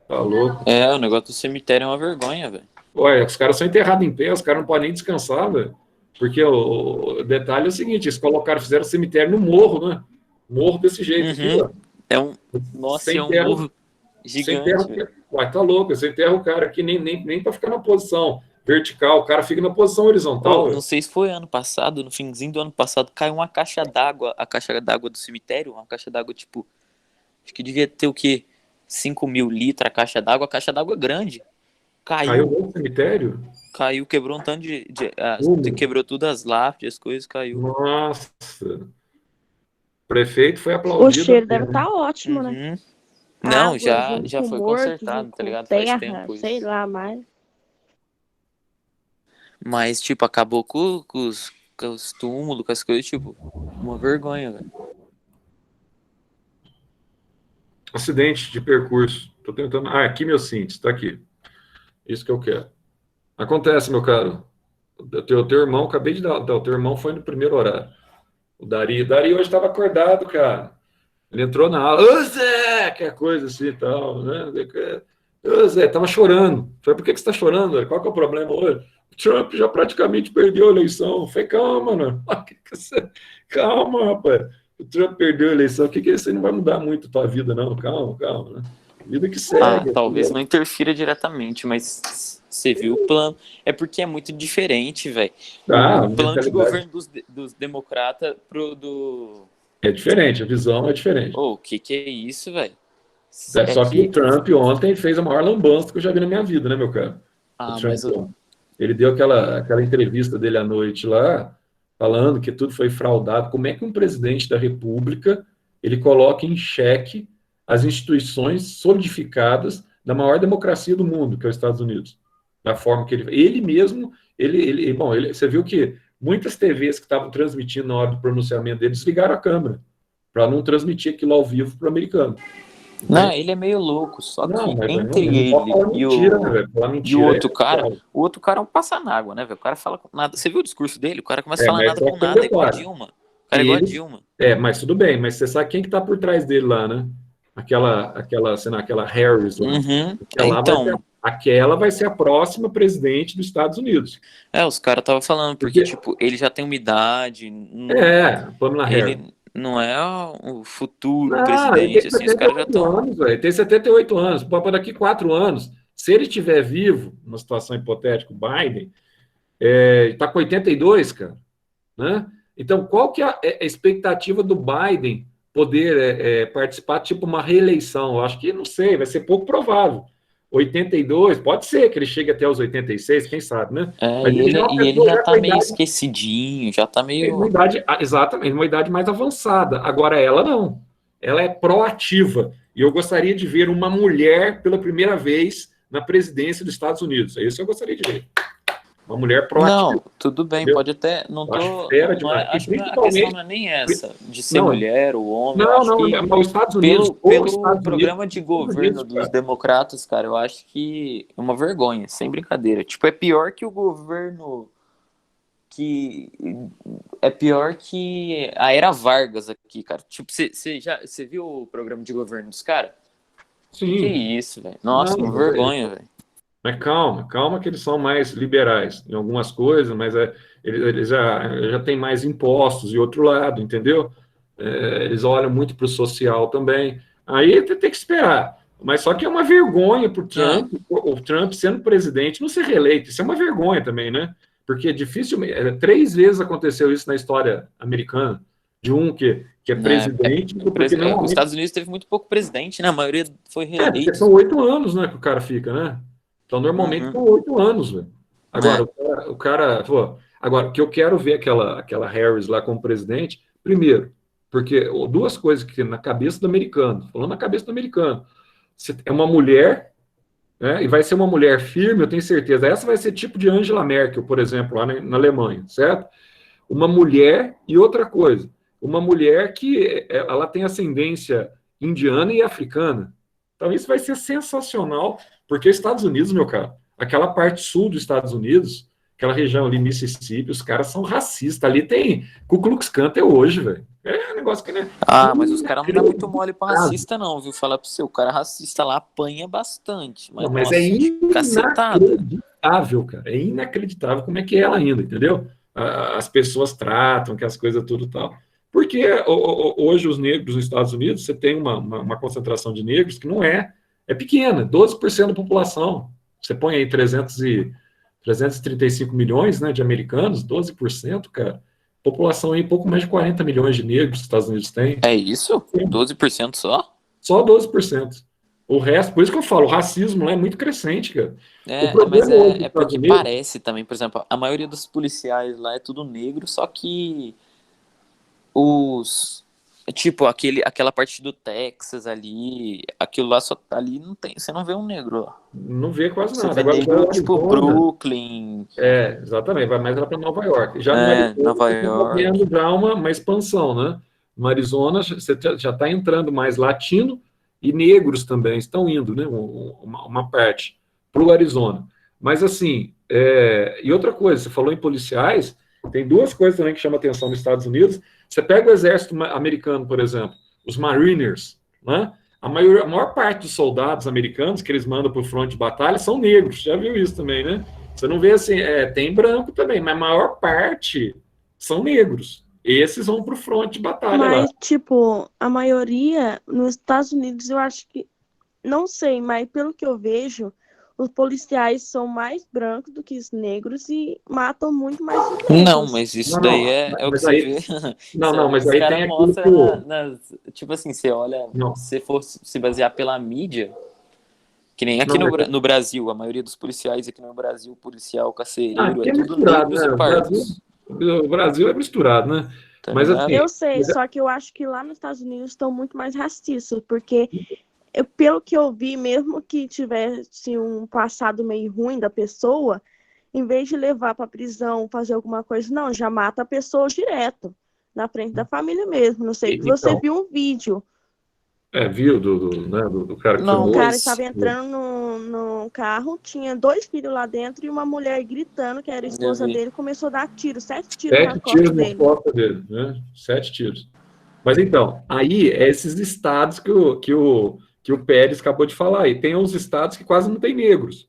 Tá louco. O negócio do cemitério é uma vergonha, velho. Olha, os caras são enterrados em pé, os caras não podem nem descansar, velho. Porque o detalhe é o seguinte, eles fizeram cemitério no morro, né? Morro desse jeito aqui, ó. Nossa, é um morro gigante. Uai, tá louco, você enterra o cara aqui nem pra ficar na posição vertical, o cara fica na posição horizontal. Não sei se foi ano passado, no finzinho do ano passado, caiu uma caixa d'água, a caixa d'água do cemitério, uma caixa d'água, tipo, acho que devia ter o quê? 5 mil litros a caixa d'água grande. Caiu no cemitério? caiu, quebrou um tanto Túmulo. quebrou tudo as lápides, as coisas, caiu. Nossa. O prefeito foi O aplaudido cheiro até. deve estar ótimo, né? Uhum. Não, Água já junto com foi morto, consertado, junto tá com ligado? Faz terra, tempo sei isso. lá mais. Mas, tipo, acabou com os túmulos, com as coisas, tipo, uma vergonha, velho. Acidente de percurso. Tô tentando. Ah, aqui meu síntese, tá aqui. Isso que eu quero. Acontece, meu caro. O teu irmão, acabei de dar. O teu irmão foi no primeiro horário. O Dari hoje estava acordado, cara. Ele entrou na aula. Ô Zé! Que é coisa assim e tal, né? Ô Zé, tava chorando. Falei, por que você está chorando? Velho? Qual que é o problema hoje? O Trump já praticamente perdeu a eleição. Falei, calma, mano. Calma, rapaz. O Trump perdeu a eleição. O que é isso? Aí não vai mudar muito a tua vida, não. Calma, calma, né? Vida que segue. Talvez não interfira diretamente, mas você viu o plano. É porque é muito diferente, velho. O plano de governo dos democratas pro do... É diferente, a visão é diferente. O que é isso, velho? Só que o Trump ontem fez a maior lambança que eu já vi na minha vida, né, meu cara? Ele deu aquela entrevista dele à noite lá, falando que tudo foi fraudado. Como é que um presidente da República ele coloca em xeque as instituições solidificadas da maior democracia do mundo, que é os Estados Unidos? Da forma que ele mesmo, você viu que muitas TVs que estavam transmitindo na hora do pronunciamento dele desligaram a câmera para não transmitir aquilo ao vivo para o americano. Não, ele é meio louco, só que entre ele e o outro cara é um passa-nágua, né, velho? O cara fala com nada. Você viu o discurso dele? O cara começa a falar nada com nada, igual a Dilma. O cara é igual a Dilma. Mas tudo bem, mas você sabe quem que tá por trás dele lá, né? Aquela Harris lá. Então... Aquela vai ser a próxima presidente dos Estados Unidos. Os caras estavam falando, porque, tipo, ele já tem uma idade. Pamela Harris. Ele não é o futuro presidente, assim, os caras já estão... Ele tem 78 anos. Para daqui 4 anos, se ele estiver vivo, numa situação hipotética, o Biden, está com 82, cara. Né? Então, qual que é a expectativa do Biden poder participar, tipo uma reeleição? Eu acho que, não sei, vai ser pouco provável. 82, pode ser que ele chegue até os 86, quem sabe, né? Mas ele já tá meio esquecidinho, já tá meio... Exatamente, uma idade mais avançada. Agora, ela não. Ela é proativa. E eu gostaria de ver uma mulher pela primeira vez na presidência dos Estados Unidos. É isso que eu gostaria de ver. Uma mulher proativa. Não, tudo bem, entendeu? Pode até... Acho que a questão não é nem essa, de ser mulher ou homem. Não, os Estados Unidos... Pelo programa de governo dos democratas, cara, eu acho que é uma vergonha, sem brincadeira. Tipo, é pior que o governo... É pior que a era Vargas aqui, cara. Tipo, você viu o programa de governo dos caras? Sim. Que isso, velho. Nossa, uma vergonha, velho. Mas calma que eles são mais liberais em algumas coisas, mas eles já têm mais impostos de outro lado, entendeu? Eles olham muito para o social também. Aí tem que esperar. Mas só que é uma vergonha para o Trump sendo presidente não ser reeleito. Isso é uma vergonha também, né? Porque dificilmente... 3 vezes aconteceu isso na história americana. De um que é presidente... Os Estados Unidos teve muito pouco presidente, né? A maioria foi reeleito. São 8 anos, né, que o cara fica, né? Então, normalmente, são 8 anos, velho. Agora, o cara... Agora, o que eu quero ver aquela Harris lá como presidente, primeiro, porque 2 coisas que tem na cabeça do americano, falando na cabeça do americano, é uma mulher, né, e vai ser uma mulher firme, eu tenho certeza. Essa vai ser tipo de Angela Merkel, por exemplo, lá na Alemanha, certo? Uma mulher e outra coisa, uma mulher que ela tem ascendência indiana e africana. Então, isso vai ser sensacional, porque os Estados Unidos, meu cara, aquela parte sul dos Estados Unidos, aquela região ali, Mississippi, os caras são racistas. Ali tem Ku Klux Klan até hoje, velho. É um negócio que... mas os caras não dão muito mole pra racista, não, viu? Falar pro seu, o cara racista lá apanha bastante. Mas nossa, é inacreditável, cara. É inacreditável como é que é ela ainda, entendeu? As pessoas tratam, que as coisas tudo tal. Porque hoje os negros nos Estados Unidos, você tem uma concentração de negros que não é pequena, 12% da população. Você põe aí 335 milhões, né, de americanos, 12%, cara. População aí, pouco mais de 40 milhões de negros que os Estados Unidos têm. É isso? 12% só? Só 12%. O resto, por isso que eu falo, o racismo lá é muito crescente, cara. É, O problema mas hoje dos é Estados porque Unidos, parece também, por exemplo, a maioria dos policiais lá é tudo negro, só que os tipo aquela parte do Texas ali, aquilo lá só ali não tem, você não vê um negro lá. não vê quase Você nada. vê Agora, igual negro o tipo Arizona, Brooklyn, exatamente, vai mais lá para Nova York. Já no Arizona, Nova você está vendo York. já uma expansão, né? No Arizona, você já está entrando mais latino e negros também estão indo, né? Uma parte para o Arizona. Mas, assim, e outra coisa, você falou em policiais, tem duas coisas também que chamam atenção nos Estados Unidos. Você pega o exército americano, por exemplo, os Mariners, né? A maior parte dos soldados americanos que eles mandam para o fronte de batalha são negros. Já viu isso também, né? Você não vê assim, tem branco também, mas a maior parte são negros. Esses vão para o fronte de batalha lá. Mas, tipo, a maioria nos Estados Unidos, eu acho que, não sei, mas pelo que eu vejo, os policiais são mais brancos do que os negros e matam muito mais os Não, negros. mas isso Não, daí não, é o que mas você aí, vê. não, Isso é não, o que mas os aí tem caras aquilo que mostram tipo assim, você olha, não, se for se basear pela mídia, que nem aqui não, mas, no Brasil, a maioria dos policiais aqui no Brasil, policial, carcereiro, é aqui é tudo misturado, negros né? e pardos, O Brasil é misturado, né? tá Mas ligado? assim, Eu sei, só que eu acho que lá nos Estados Unidos estão muito mais racistas, porque pelo que eu vi, mesmo que tivesse um passado meio ruim da pessoa, em vez de levar para prisão, fazer alguma coisa, não, já mata a pessoa direto, na frente da família mesmo. Não sei que você então, viu um vídeo. viu né, do cara que foi Não, O morto? cara mas estava entrando no carro, tinha 2 filhos lá dentro e uma mulher gritando que era a eu esposa vi. dele, começou a dar tiro, 7 tiros nas 7 costas tiros nas dele. costas dele, né? 7 tiros. Mas então, aí esses estados que o Pérez acabou de falar aí. Tem uns estados que quase não tem negros.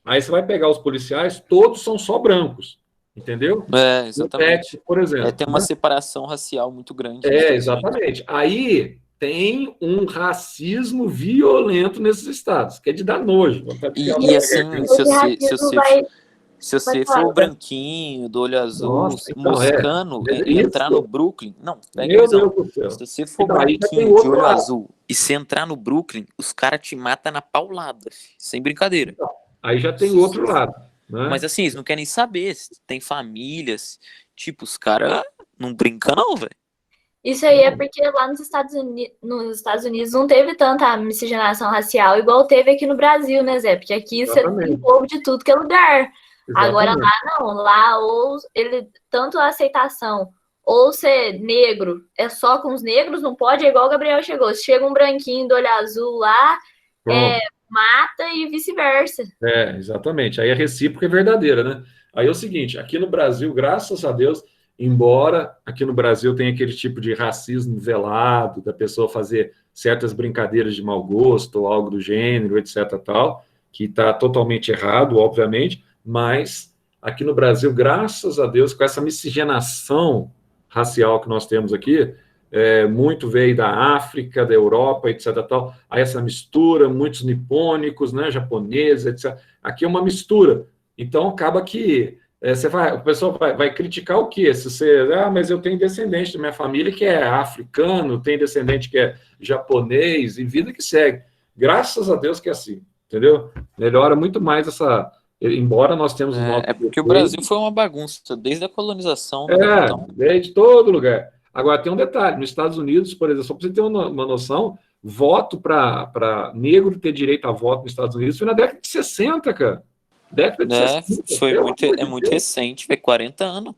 Aí você vai pegar os policiais, todos são só brancos, entendeu? É, No Texas, exatamente. por exemplo. Tem uma Né? separação racial muito grande nos Estados Unidos. Exatamente. Aí tem um racismo violento nesses estados, que é de dar nojo. Vontade de enfiar o E dedo na assim, garganta. Esse racismo vai. se Pode você falar. for branquinho, do olho azul, Nossa, então moscano, entrar no isso. Brooklyn, não, pega a Meu visão. Deus do céu. Se você for Então, aí já tem branquinho, de outro olho lado. azul, e se entrar no Brooklyn, os caras te matam na paulada, filho, sem brincadeira. Então, aí já tem outro lado. Né? Mas assim, eles não querem saber se tem famílias. Tipo, os caras não brincam, não, velho. Isso aí é porque lá nos Estados Unidos não teve tanta miscigenação racial igual teve aqui no Brasil, né, Zé? Porque aqui você tem povo de tudo que é lugar. Exatamente. Agora lá não, lá ou ele tanto a aceitação ou ser negro é só com os negros, não pode, é igual o Gabriel chegou. Se chega um branquinho do olho azul lá, mata e vice-versa. Exatamente. Aí a recíproca é verdadeira, né? Aí é o seguinte, aqui no Brasil, graças a Deus, embora aqui no Brasil tenha aquele tipo de racismo velado, da pessoa fazer certas brincadeiras de mau gosto ou algo do gênero, etc. tal, que está totalmente errado, obviamente, mas aqui no Brasil, graças a Deus, com essa miscigenação racial que nós temos aqui, muito veio da África, da Europa, etc. tal, aí essa mistura, muitos nipônicos, né, japoneses, etc. Aqui é uma mistura. Então acaba que o pessoal vai criticar o quê? Se você, mas eu tenho descendente da minha família que é africano, tem descendente que é japonês, e vida que segue. Graças a Deus que é assim, entendeu? Melhora muito mais essa... Embora nós temos os nossos... porque o Brasil foi uma bagunça, desde a colonização. Então... desde todo lugar. Agora, tem um detalhe, nos Estados Unidos, por exemplo, só para você ter uma noção, voto para negro ter direito a voto nos Estados Unidos foi na década de 60, cara. Década de 60. É muito recente, foi 40 anos.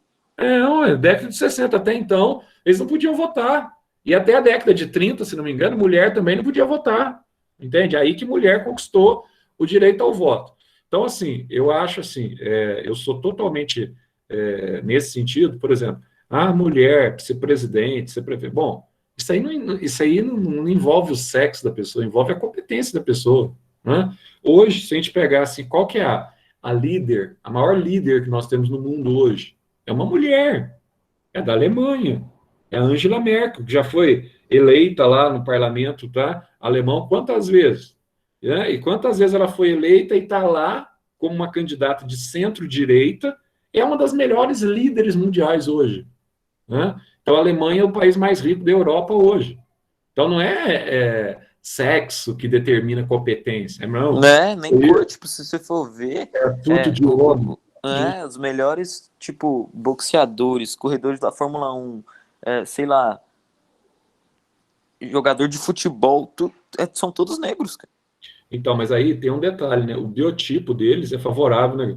Década de 60. Até então, eles não podiam votar. E até a década de 30, se não me engano, mulher também não podia votar. Entende? Aí que mulher conquistou o direito ao voto. Então, assim, eu acho assim, eu sou totalmente nesse sentido, por exemplo, a mulher ser presidente, ser prefeito. Bom, isso aí não envolve o sexo da pessoa, envolve a competência da pessoa. Né? Hoje, se a gente pegar assim, qual que é a líder, a maior líder que nós temos no mundo hoje? É uma mulher, é da Alemanha, é a Angela Merkel, que já foi eleita lá no parlamento, tá? Alemão, quantas vezes? E quantas vezes ela foi eleita e está lá como uma candidata de centro-direita, é uma das melhores líderes mundiais hoje. Né? Então, a Alemanha é o país mais rico da Europa hoje. Então, não sexo que determina competência. Não, né? Nem cor, tipo, se você for ver, é tudo de homem. Os melhores, tipo, boxeadores, corredores da Fórmula 1, sei lá, jogador de futebol, são todos negros, cara. Então, mas aí tem um detalhe, né? O biotipo deles é favorável, né?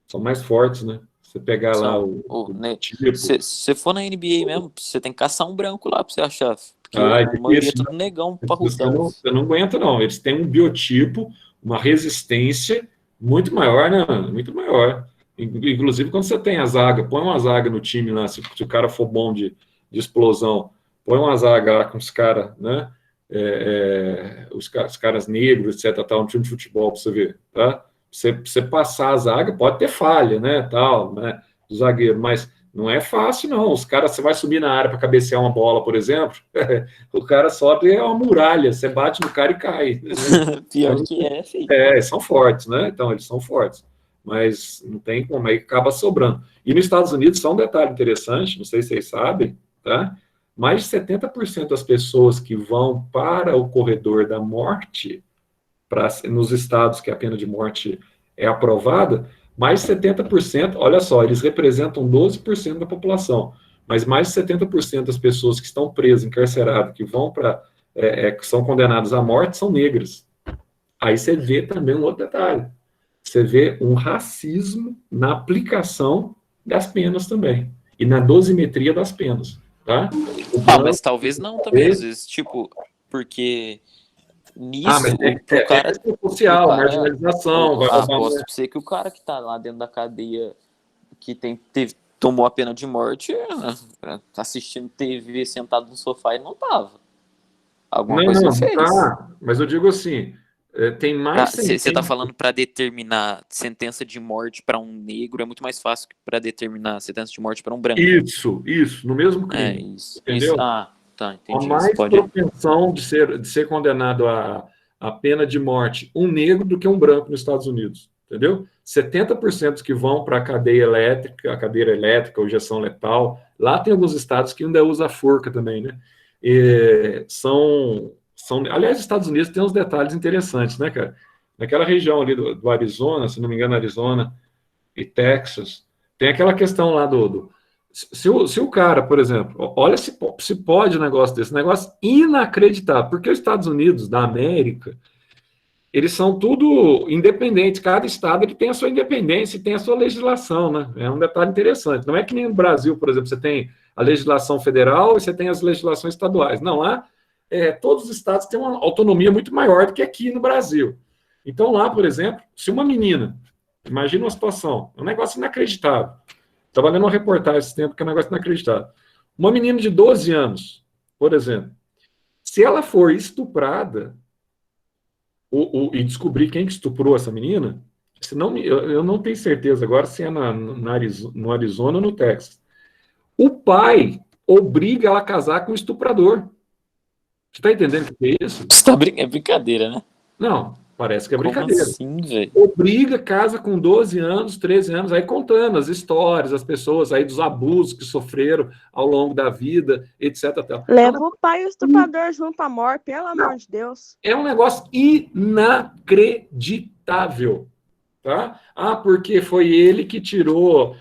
São mais fortes, né? Você pegar lá tipo... Se for na NBA mesmo, você tem que caçar um branco lá pra você achar. Porque é a maioria é tudo negão, parrudão. Você não aguenta, não. Eles têm um biotipo, uma resistência muito maior, né? Muito maior. Inclusive, quando você tem a zaga, põe uma zaga no time lá, se o cara for bom de explosão, põe uma zaga lá com os caras, né? Os caras negros, etc., tal, um time de futebol, para você ver, tá? Você passar a zaga, pode ter falha, né, tal, né, do zagueiro, mas não é fácil, não. Os caras, você vai subir na área para cabecear uma bola, por exemplo, o cara sobe uma muralha, você bate no cara e cai. Pior que é, filho. São fortes, né? Então, eles são fortes, mas não tem como, aí acaba sobrando. E nos Estados Unidos, só um detalhe interessante, não sei se vocês sabem, tá? Mais de 70% das pessoas que vão para o corredor da morte, nos estados que a pena de morte é aprovada, mais de 70%, olha só, eles representam 12% da população, mas mais de 70% das pessoas que estão presas, encarceradas, que vão que são condenadas à morte, são negras. Aí você vê também um outro detalhe, você vê um racismo na aplicação das penas também, e na dosimetria das penas. Tá? Mas talvez não também, às vezes, tipo, porque nisso o cara social, marginalização, posso dizer que o cara que tá lá dentro da cadeia que tomou a pena de morte, assistindo TV sentado no sofá, ele não tava. Alguma coisa ele fez. Mas eu digo assim, tem mais... Você tá falando para determinar sentença de morte para um negro é muito mais fácil que para determinar sentença de morte para um branco. Isso, no mesmo crime. Entendeu? Tá, entendi. A mais propensão de ser condenado a pena de morte um negro do que um branco nos Estados Unidos, entendeu? 70% que vão para a cadeira elétrica, ou injeção letal, lá tem alguns estados que ainda usa a forca também, né? Aliás, os Estados Unidos tem uns detalhes interessantes, né, cara? Naquela região ali do Arizona, se não me engano, Arizona e Texas, tem aquela questão lá se o cara, por exemplo, olha se pode um negócio desse, negócio inacreditável, porque os Estados Unidos da América, eles são tudo independentes, cada estado ele tem a sua independência e tem a sua legislação, né? É um detalhe interessante. Não é que nem no Brasil, por exemplo, você tem a legislação federal e você tem as legislações estaduais. Não, lá todos os estados têm uma autonomia muito maior do que aqui no Brasil. Então lá, por exemplo, se uma menina, imagina uma situação, é um negócio inacreditável. Estava lendo uma reportagem esse tempo que é um negócio inacreditável. Uma menina de 12 anos, por exemplo, se ela for estuprada e descobrir quem que estuprou essa menina, eu não tenho certeza agora se é no Arizona ou no Texas, o pai obriga ela a casar com o estuprador. Você está entendendo o que é isso? É brincadeira, né? Não, parece que é brincadeira. Como assim, velho? Obriga, casa com 12 anos, 13 anos, aí contando as histórias, as pessoas aí dos abusos que sofreram ao longo da vida, etc. Leva o pai e o estuprador junto à morte, pelo amor de Deus. É um negócio inacreditável, tá? Porque foi ele que tirou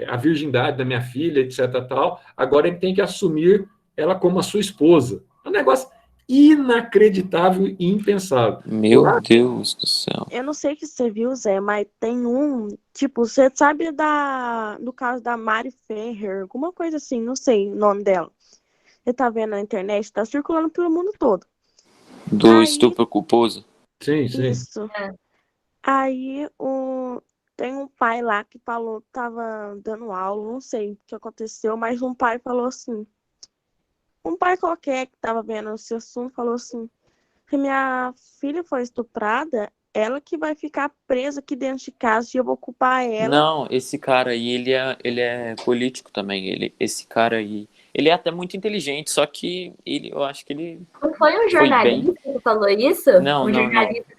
a virgindade da minha filha, etc. Tal. Agora ele tem que assumir ela como a sua esposa. É um negócio inacreditável e impensável. Meu Deus do céu. Eu não sei se você viu, Zé, mas tem tipo, você sabe do caso da Mari Ferrer, alguma coisa assim, não sei o nome dela. Você tá vendo na internet, tá circulando pelo mundo todo. Do estupro culposo? Sim. Isso. Aí tem um pai lá que falou que tava dando aula, não sei o que aconteceu, mas um pai falou assim, um pai qualquer que estava vendo esse assunto falou assim, se minha filha foi estuprada, ela que vai ficar presa aqui dentro de casa e eu vou culpar ela. Não, esse cara aí, ele é político também. Esse cara aí, ele é até muito inteligente, só que eu acho que ele... Não foi um jornalista que falou isso? Não, jornalista...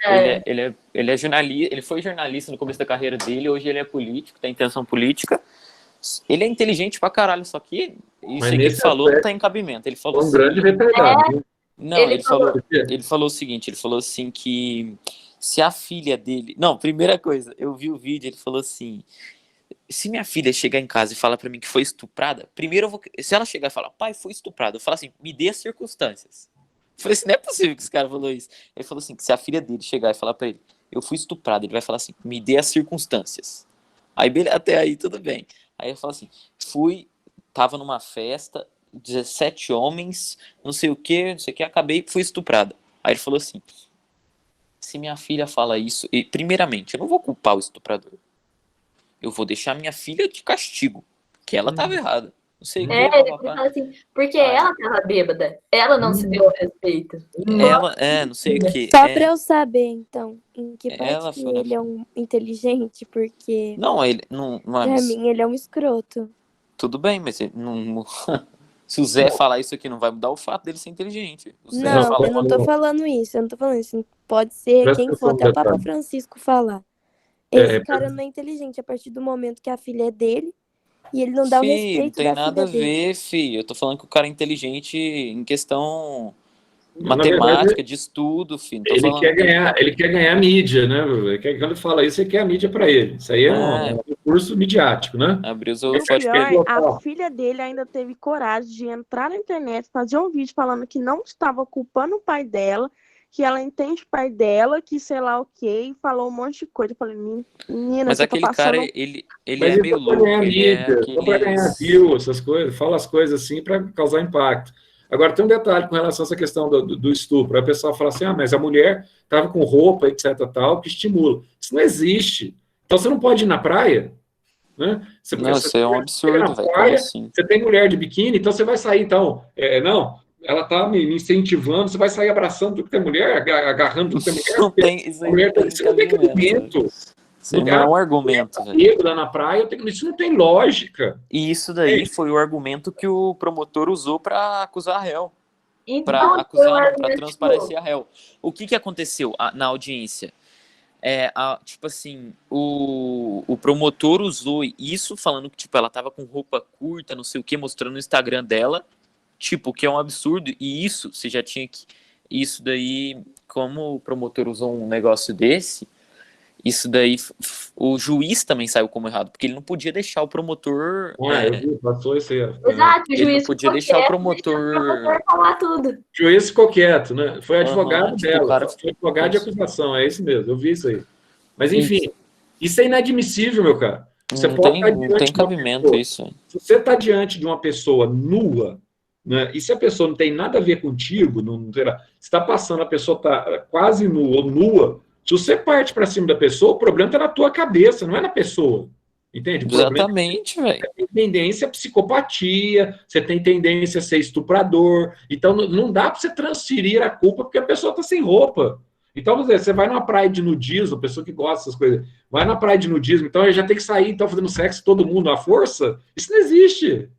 Ele é jornalista, ele foi jornalista no começo da carreira dele, hoje ele é político, tem intenção política. Ele é inteligente pra caralho, só que isso aí que ele falou não tá em cabimento. Ele falou um grande retardado. Não, ele falou o seguinte, ele falou assim que se a filha dele... Não, primeira coisa, eu vi o vídeo, ele falou assim, se minha filha chegar em casa e falar pra mim que foi estuprada, primeiro eu vou... Se ela chegar e falar, pai, foi estuprada, eu falo assim, me dê as circunstâncias. Eu falei assim, não é possível que esse cara falou isso. Ele falou assim, que se a filha dele chegar e falar pra ele, eu fui estuprado, ele vai falar assim, me dê as circunstâncias. Aí, até aí, tudo bem. Aí ele fala assim, tava numa festa, 17 homens, não sei o que, acabei e fui estuprada. Aí ele falou assim, se minha filha fala isso, primeiramente, eu não vou culpar o estuprador. Eu vou deixar minha filha de castigo, que ela tava errada. Não sei o que, ele fala assim, porque ela tava bêbada, ela não se deu a respeito. Não sei o que. Só pra eu saber, então, em que Ela parte ele é um inteligente, porque não, ele não, pra mim ele é um escroto. Tudo bem, mas ele não... Se o Zé falar isso aqui, não vai mudar o fato dele ser inteligente. Não, eu não tô falando isso, eu não tô falando isso. Pode ser quem for, até o Papa Francisco falar. Esse cara não é inteligente a partir do momento que a filha é dele e ele não dá o respeito da filha dele. Não tem nada a ver, filho. Eu tô falando que o cara é inteligente em questão matemática, verdade, de estudo, filho. Ele quer ganhar mídia, né? Quando ele fala isso, ele quer a mídia para ele. Isso aí é um recurso midiático, né? A filha dele ainda teve coragem de entrar na internet, fazer um vídeo falando que não estava culpando o pai dela, que ela entende o pai dela, que sei lá o quê, e falou um monte de coisa. Eu falei, menina, mas aquele cara, ele é meio louco. Para ganhar view, essas coisas, fala as coisas assim para causar impacto. Agora, tem um detalhe com relação a essa questão do estupro. A pessoa fala assim, mas a mulher estava com roupa, etc, tal, que estimula. Isso não existe. Então, você não pode ir na praia, né? Isso é um absurdo, velho. Assim? Você tem mulher de biquíni, então você vai sair, então... não, ela está me incentivando, você vai sair abraçando tudo que é mulher, agarrando tudo que é mulher. Não tem, isso não tem cabimento. Isso não é um argumento, velho. Lá na praia, isso não tem lógica. E isso daí foi o argumento que o promotor usou para acusar a réu. Para transparecer a réu. O que aconteceu na audiência? Tipo assim, o promotor usou isso falando que tipo, ela tava com roupa curta, não sei o que, mostrando no Instagram dela, tipo, que é um absurdo. E isso, você já tinha que... Isso daí, como o promotor usou um negócio desse, isso daí, o juiz também saiu como errado, porque ele não podia deixar o promotor... passou esse erro. Exato, o juiz não podia deixar o promotor falar tudo. O juiz ficou quieto, né? Foi advogado dela, foi advogado de acusação, é isso mesmo, eu vi isso aí. Mas, enfim, isso é inadmissível, meu cara. Você não tem cabimento isso. Se você está diante de uma pessoa nua, né, e se a pessoa não tem nada a ver contigo, você está passando, a pessoa está quase nua ou nua, se você parte para cima da pessoa, o problema está na tua cabeça, não é na pessoa. Entende? Exatamente, velho. Você tem tendência a psicopatia, você tem tendência a ser estuprador. Então, não dá para você transferir a culpa porque a pessoa está sem roupa. Então, você vai numa praia de nudismo, pessoa que gosta dessas coisas, vai na praia de nudismo, então já tem que sair, então, fazendo sexo todo mundo à força. Isso não existe.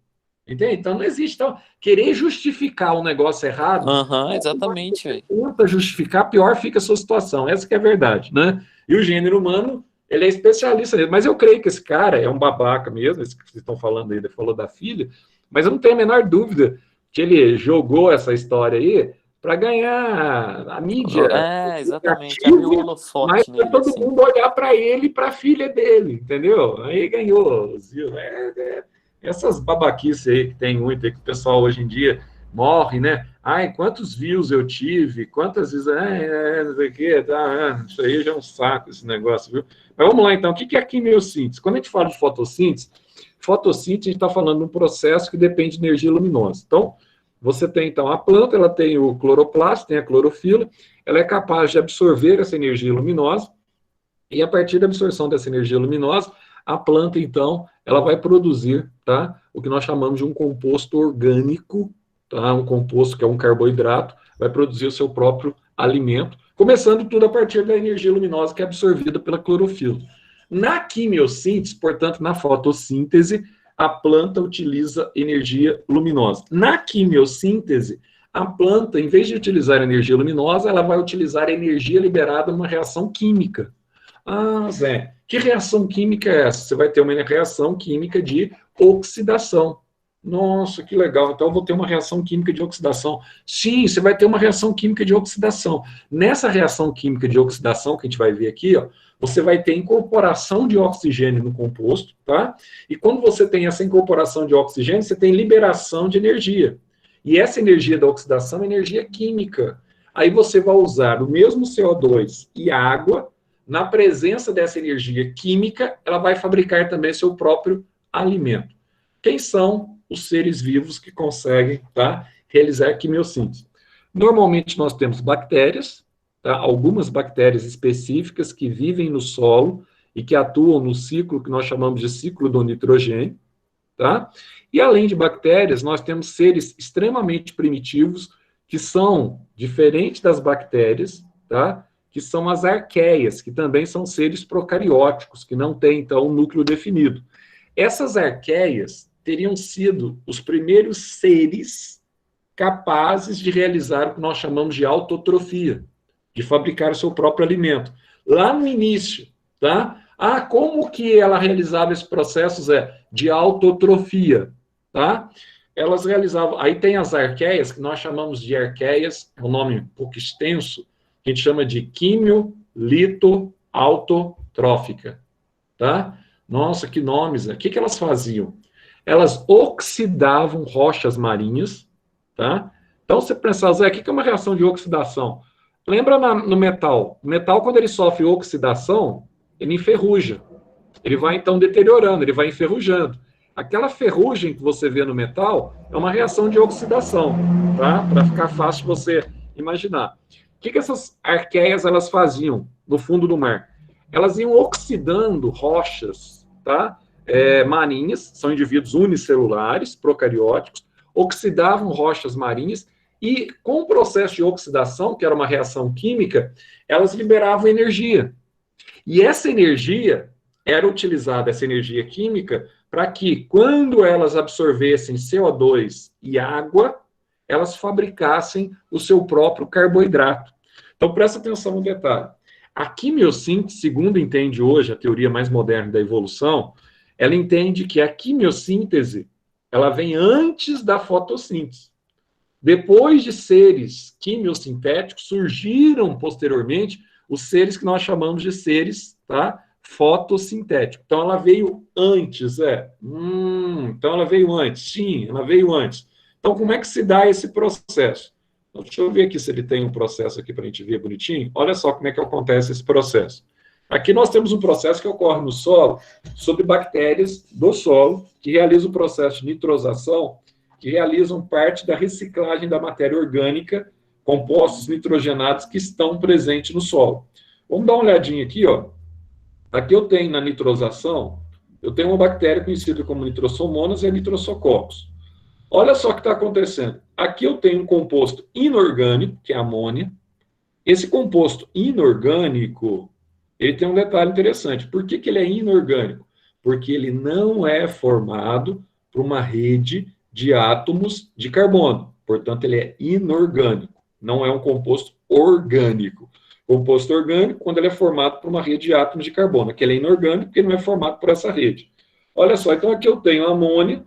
Entende? Então, não existe. Então, querer justificar um negócio errado... exatamente, velho. Tenta justificar, pior fica a sua situação. Essa que é a verdade, né? E o gênero humano, ele é especialista nisso. Mas eu creio que esse cara é um babaca mesmo, esse que vocês estão falando aí, ele falou da filha, mas eu não tenho a menor dúvida que ele jogou essa história aí para ganhar a mídia. Exatamente. Abriu o holofote mas nele, para todo mundo olhar para ele e para a filha dele, entendeu? Aí ganhou. Essas babaquices aí que tem muito, aí que o pessoal hoje em dia morre, né? Quantos views eu tive, quantas vezes, não sei o quê, isso aí já é um saco, esse negócio, viu? Mas vamos lá, então, o que é a quimiossíntese? Quando a gente fala de fotossíntese, a gente está falando de um processo que depende de energia luminosa. Então, você tem, então, a planta, ela tem o cloroplasto, tem a clorofila, ela é capaz de absorver essa energia luminosa, e a partir da absorção dessa energia luminosa, a planta, então, ela vai produzir, tá, o que nós chamamos de um composto orgânico, tá, um composto que é um carboidrato, vai produzir o seu próprio alimento, começando tudo a partir da energia luminosa que é absorvida pela clorofila. Na quimiossíntese, portanto, na fotossíntese, a planta utiliza energia luminosa. Na quimiossíntese, a planta, em vez de utilizar energia luminosa, ela vai utilizar energia liberada numa reação química. Zé, que reação química é essa? Você vai ter uma reação química de oxidação. Nossa, que legal. Então eu vou ter uma reação química de oxidação. Sim, você vai ter uma reação química de oxidação. Nessa reação química de oxidação que a gente vai ver aqui, ó, você vai ter incorporação de oxigênio no composto, tá? E quando você tem essa incorporação de oxigênio, você tem liberação de energia. E essa energia da oxidação é energia química. Aí você vai usar o mesmo CO2 e água, na presença dessa energia química, ela vai fabricar também seu próprio alimento. Quem são os seres vivos que conseguem, tá, realizar quimiossíntese? Normalmente nós temos bactérias, tá, algumas bactérias específicas que vivem no solo e que atuam no ciclo que nós chamamos de ciclo do nitrogênio, tá? E além de bactérias, nós temos seres extremamente primitivos que são diferentes das bactérias, tá? Que são as arqueias, que também são seres procarióticos, que não têm, então, um núcleo definido. Essas arqueias teriam sido os primeiros seres capazes de realizar o que nós chamamos de autotrofia, de fabricar o seu próprio alimento. Lá no início, tá? Como que ela realizava esse processo, Zé? De autotrofia, tá? Elas realizavam... Aí tem as arqueias, que nós chamamos de arqueias, é um nome um pouco extenso, que a gente chama de quimiolito-autotrófica, tá? Nossa, que nomes, né? O que elas faziam? Elas oxidavam rochas marinhas, tá? Então, você pensar, Zé, o que é uma reação de oxidação? Lembra no metal? O metal, quando ele sofre oxidação, ele enferruja. Ele vai, então, deteriorando, ele vai enferrujando. Aquela ferrugem que você vê no metal é uma reação de oxidação, tá? Para ficar fácil de você imaginar. O que essas arqueias elas faziam no fundo do mar? Elas iam oxidando rochas, tá? Marinhas, são indivíduos unicelulares, procarióticos, oxidavam rochas marinhas e, com o processo de oxidação, que era uma reação química, elas liberavam energia. E essa energia era utilizada, essa energia química, para que, quando elas absorvessem CO2 e água, elas fabricassem o seu próprio carboidrato. Então, presta atenção no detalhe. A quimiossíntese, segundo entende hoje a teoria mais moderna da evolução, ela entende que a quimiossíntese ela vem antes da fotossíntese. Depois de seres quimiosintéticos, surgiram posteriormente os seres que nós chamamos de seres, tá, fotossintéticos. Então, ela veio antes, então, ela veio antes. Sim, ela veio antes. Então, como é que se dá esse processo? Então, deixa eu ver aqui se ele tem um processo aqui para a gente ver bonitinho. Olha só como é que acontece esse processo. Aqui nós temos um processo que ocorre no solo sobre bactérias do solo que realizam o processo de nitrosação, que realizam parte da reciclagem da matéria orgânica, compostos nitrogenados que estão presentes no solo. Vamos dar uma olhadinha aqui, ó. Aqui eu tenho na nitrosação, eu tenho uma bactéria conhecida como nitrosomonas e a nitrosococcus. Olha só o que está acontecendo. Aqui eu tenho um composto inorgânico, que é a amônia. Esse composto inorgânico, ele tem um detalhe interessante. Por que ele é inorgânico? Porque ele não é formado por uma rede de átomos de carbono. Portanto, ele é inorgânico. Não é um composto orgânico. Composto orgânico, quando ele é formado por uma rede de átomos de carbono. Aqui ele é inorgânico porque ele não é formado por essa rede. Olha só, então aqui eu tenho a amônia,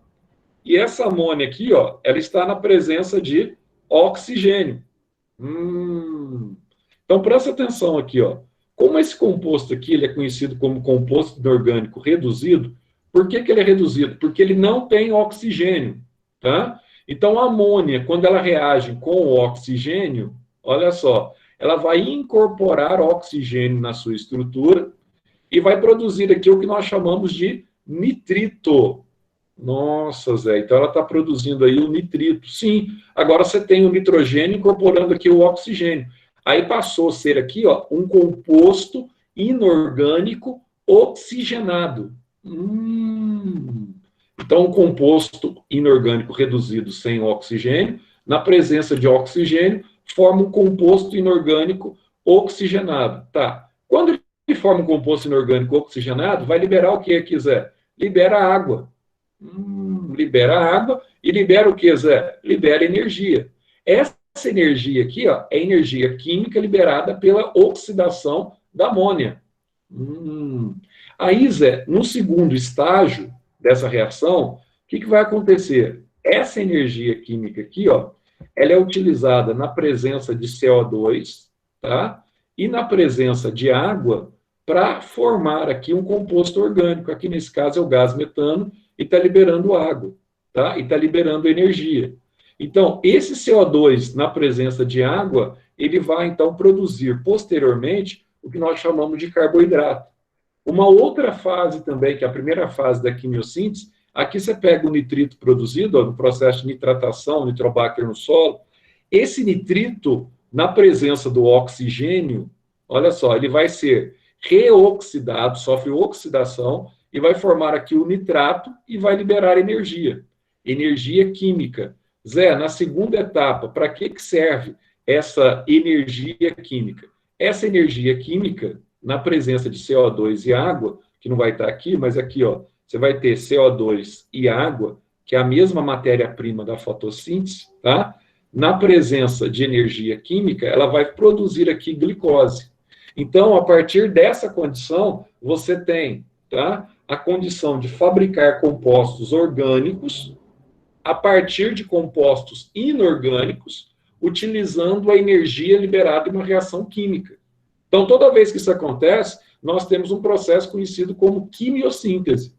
e essa amônia aqui, ó, ela está na presença de oxigênio. Então, presta atenção aqui, ó. Como esse composto aqui ele é conhecido como composto inorgânico reduzido, por que ele é reduzido? Porque ele não tem oxigênio, tá? Então, a amônia, quando ela reage com o oxigênio, olha só, ela vai incorporar oxigênio na sua estrutura e vai produzir aqui o que nós chamamos de nitrito. Nossa, Zé, então ela está produzindo aí o nitrito. Sim, agora você tem o nitrogênio incorporando aqui o oxigênio. Aí passou a ser aqui, ó, um composto inorgânico oxigenado. Então, um composto inorgânico reduzido sem oxigênio, na presença de oxigênio, forma um composto inorgânico oxigenado. Tá. Quando ele forma um composto inorgânico oxigenado, vai liberar o que, Zé? Libera água. Libera água e libera o que, Zé? Libera energia. Essa energia aqui, ó, é energia química liberada pela oxidação da amônia. Aí, Zé, no segundo estágio dessa reação, o que vai acontecer? essa energia química aqui, ó, ela é utilizada na presença de CO2, tá? E na presença de água para formar aqui um composto orgânico. Aqui, nesse caso, é o gás metano e está liberando água, tá? E está liberando energia. Então, esse CO2, na presença de água, ele vai, então, produzir, posteriormente, o que nós chamamos de carboidrato. Uma outra fase também, que é a primeira fase da quimiossíntese, aqui você pega o nitrito produzido, ó, no processo de nitratação, nitrobacter no solo. Esse nitrito, na presença do oxigênio, olha só, ele vai ser reoxidado, sofre oxidação, e vai formar aqui o nitrato e vai liberar energia química. Zé, na segunda etapa, para que serve essa energia química? Essa energia química, na presença de CO2 e água, que não vai estar aqui, mas aqui, ó, você vai ter CO2 e água, que é a mesma matéria-prima da fotossíntese, tá? Na presença de energia química, ela vai produzir aqui glicose. Então, a partir dessa condição, você tem, tá, a condição de fabricar compostos orgânicos a partir de compostos inorgânicos, utilizando a energia liberada em uma reação química. Então, toda vez que isso acontece, nós temos um processo conhecido como quimiossíntese.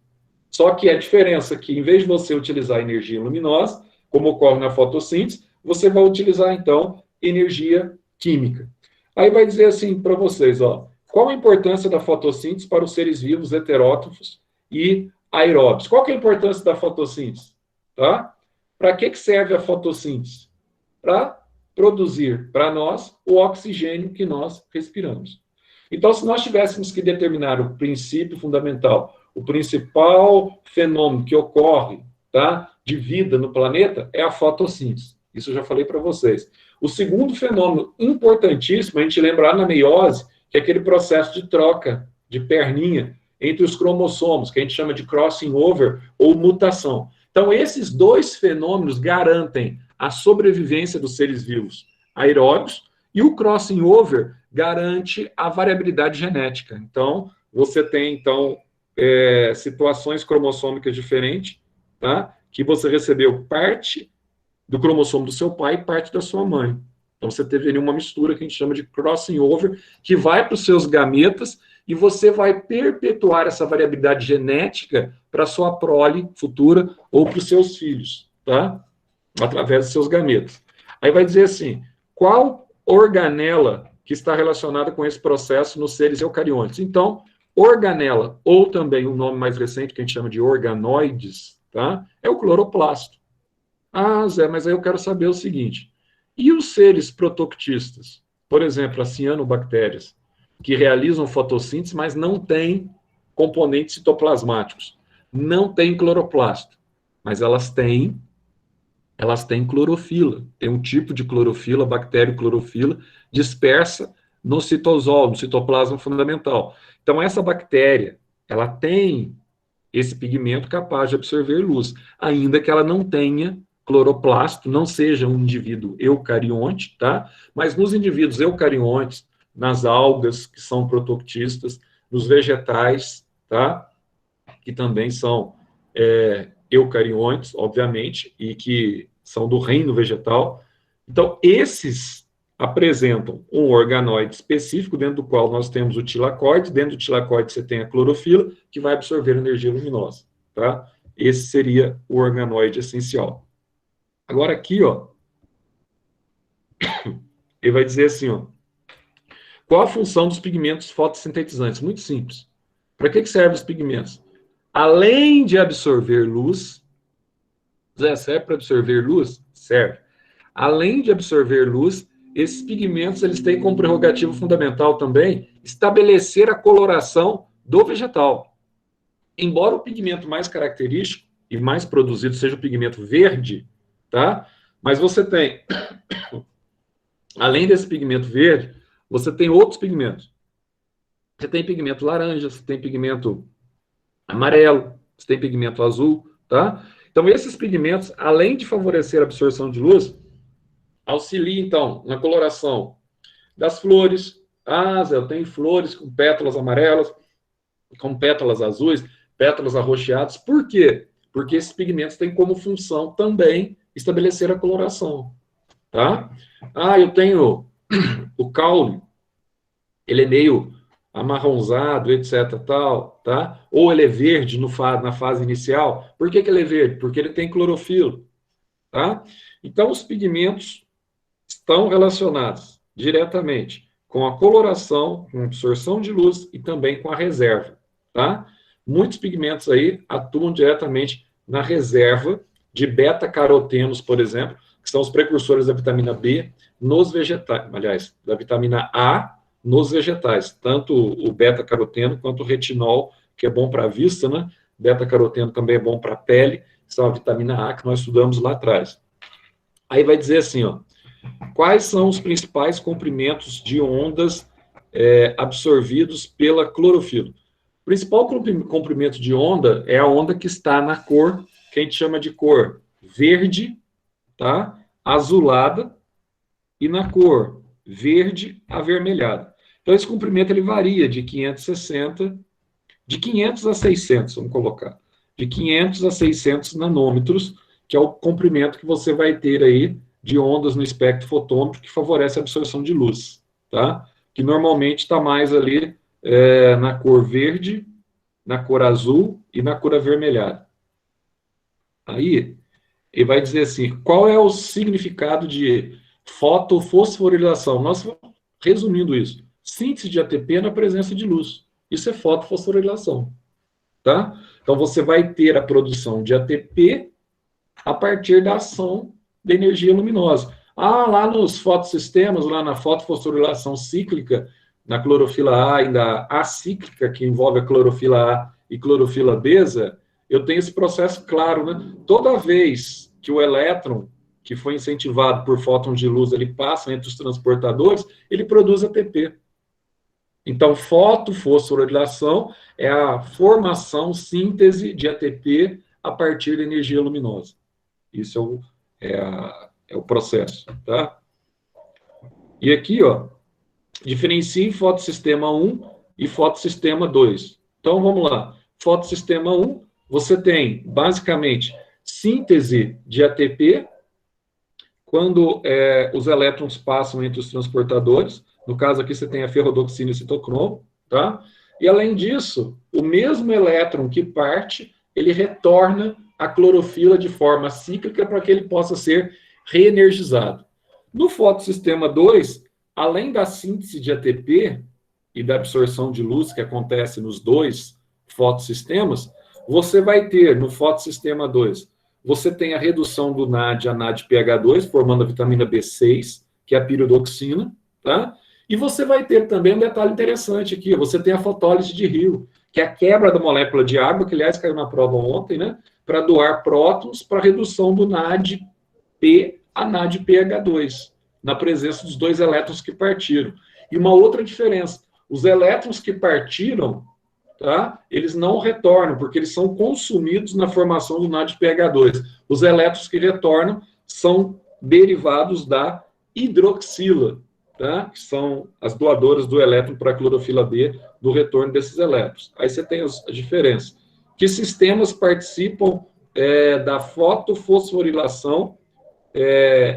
Só que a diferença é que, em vez de você utilizar energia luminosa, como ocorre na fotossíntese, você vai utilizar, então, energia química. Aí vai dizer assim para vocês, ó, qual a importância da fotossíntese para os seres vivos heterótrofos e aeróbios? Qual que é a importância da fotossíntese? Tá? Para que serve a fotossíntese? Para produzir para nós o oxigênio que nós respiramos. Então, se nós tivéssemos que determinar o princípio fundamental, o principal fenômeno que ocorre, tá, de vida no planeta, é a fotossíntese. Isso eu já falei para vocês. O segundo fenômeno importantíssimo, a gente lembrar na meiose, que é aquele processo de troca de perninha entre os cromossomos, que a gente chama de crossing over ou mutação. Então, esses dois fenômenos garantem a sobrevivência dos seres vivos aeróbios e o crossing over garante a variabilidade genética. Então, você tem, então, situações cromossômicas diferentes, tá? Que você recebeu parte do cromossomo do seu pai e parte da sua mãe. Então, você teve ali uma mistura que a gente chama de crossing over, que vai para os seus gametas e você vai perpetuar essa variabilidade genética para a sua prole futura ou para os seus filhos, tá? Através dos seus gametas. Aí vai dizer assim, qual organela que está relacionada com esse processo nos seres eucariontes? Então, organela, ou também um nome mais recente que a gente chama de organoides, tá? É o cloroplasto. Ah, Zé, mas aí eu quero saber o seguinte, e os seres protoctistas? Por exemplo, as cianobactérias, que realizam fotossíntese, mas não têm componentes citoplasmáticos. Não têm cloroplasto, mas elas têm clorofila. Tem um tipo de clorofila, bacterioclorofila, dispersa no citosol, no citoplasma fundamental. Então, essa bactéria, ela tem esse pigmento capaz de absorver luz, ainda que ela não tenha cloroplasto, não seja um indivíduo eucarionte, tá? Mas nos indivíduos eucariontes, nas algas, que são protoctistas, nos vegetais, tá? Que também são eucariontes, obviamente, e que são do reino vegetal. Então, esses apresentam um organoide específico, dentro do qual nós temos o tilacoide. Dentro do tilacoide você tem a clorofila, que vai absorver energia luminosa, tá? Esse seria o organoide essencial. Agora aqui, ó, ele vai dizer assim, ó, qual a função dos pigmentos fotossintetizantes? Muito simples. Para que servem os pigmentos? Além de absorver luz, Zé, serve para absorver luz? Serve. Além de absorver luz, esses pigmentos eles têm como prerrogativa fundamental também estabelecer a coloração do vegetal. Embora o pigmento mais característico e mais produzido seja o pigmento verde, tá? Mas você tem, além desse pigmento verde, você tem outros pigmentos. Você tem pigmento laranja, você tem pigmento amarelo, você tem pigmento azul, tá? Então, esses pigmentos, além de favorecer a absorção de luz, auxiliam, então, na coloração das flores. Ah, Zé, eu tenho flores com pétalas amarelas, com pétalas azuis, pétalas arroxeadas. Por quê? porque esses pigmentos têm como função também estabelecer a coloração, tá? Eu tenho o caule, ele é meio amarronzado, etc, tal, tá? Ou ele é verde na fase inicial. Por que ele é verde? Porque ele tem clorofila, tá? Então, os pigmentos estão relacionados diretamente com a coloração, com a absorção de luz e também com a reserva, tá? Muitos pigmentos aí atuam diretamente na reserva de beta-carotenos, por exemplo, que são os precursores da vitamina B nos vegetais, aliás, da vitamina A nos vegetais, tanto o beta-caroteno quanto o retinol, que é bom para a vista, né? Beta-caroteno também é bom para a pele, são a vitamina A que nós estudamos lá atrás. Aí vai dizer assim, ó, quais são os principais comprimentos de ondas absorvidos pela clorofila? O principal comprimento de onda é a onda que está na cor, que a gente chama de cor verde, tá? Azulada, e na cor verde avermelhada. Então, esse comprimento ele varia de 560, de 500 a 600, vamos colocar, de 500 a 600 nanômetros, que é o comprimento que você vai ter aí de ondas no espectro fotômetro que favorece a absorção de luz, tá? Que normalmente está mais ali na cor verde, na cor azul e na cor avermelhada. Aí, ele vai dizer assim, qual é o significado de fotofosforilação? Nós resumindo isso, síntese de ATP na presença de luz. Isso é fotofosforilação, tá? Então, você vai ter a produção de ATP a partir da ação da energia luminosa. Lá nos fotossistemas, lá na fotofosforilação cíclica, na clorofila A e da acíclica, que envolve a clorofila A e clorofila besa, eu tenho esse processo claro, né? Toda vez que o elétron, que foi incentivado por fótons de luz, ele passa entre os transportadores, ele produz ATP. Então, fotofosforilação é a formação, síntese de ATP a partir da energia luminosa. Isso é o processo, tá? E aqui, ó, diferencie fotossistema 1 e fotossistema 2. Então, vamos lá. Fotossistema 1, você tem, basicamente, síntese de ATP, quando os elétrons passam entre os transportadores. No caso aqui, você tem a ferrodoxina e o citocromo, tá? E, além disso, o mesmo elétron que parte, ele retorna a clorofila de forma cíclica para que ele possa ser reenergizado. No fotossistema 2, além da síntese de ATP e da absorção de luz que acontece nos dois fotossistemas, você vai ter, no fotossistema 2, você tem a redução do NAD a NADPH2, formando a vitamina B6, que é a piridoxina, tá? E você vai ter também um detalhe interessante aqui, você tem a fotólise de Rio, que é a quebra da molécula de água, que, aliás, caiu na prova ontem, né? Para doar prótons para redução do NADP a NADPH2, na presença dos dois elétrons que partiram. E uma outra diferença, os elétrons que partiram, tá? Eles não retornam, porque eles são consumidos na formação do NADPH2. Os elétrons que retornam são derivados da hidroxila, tá? Que são as doadoras do elétron para a clorofila B, do retorno desses elétrons. Aí você tem a diferença. Que sistemas participam da fotofosforilação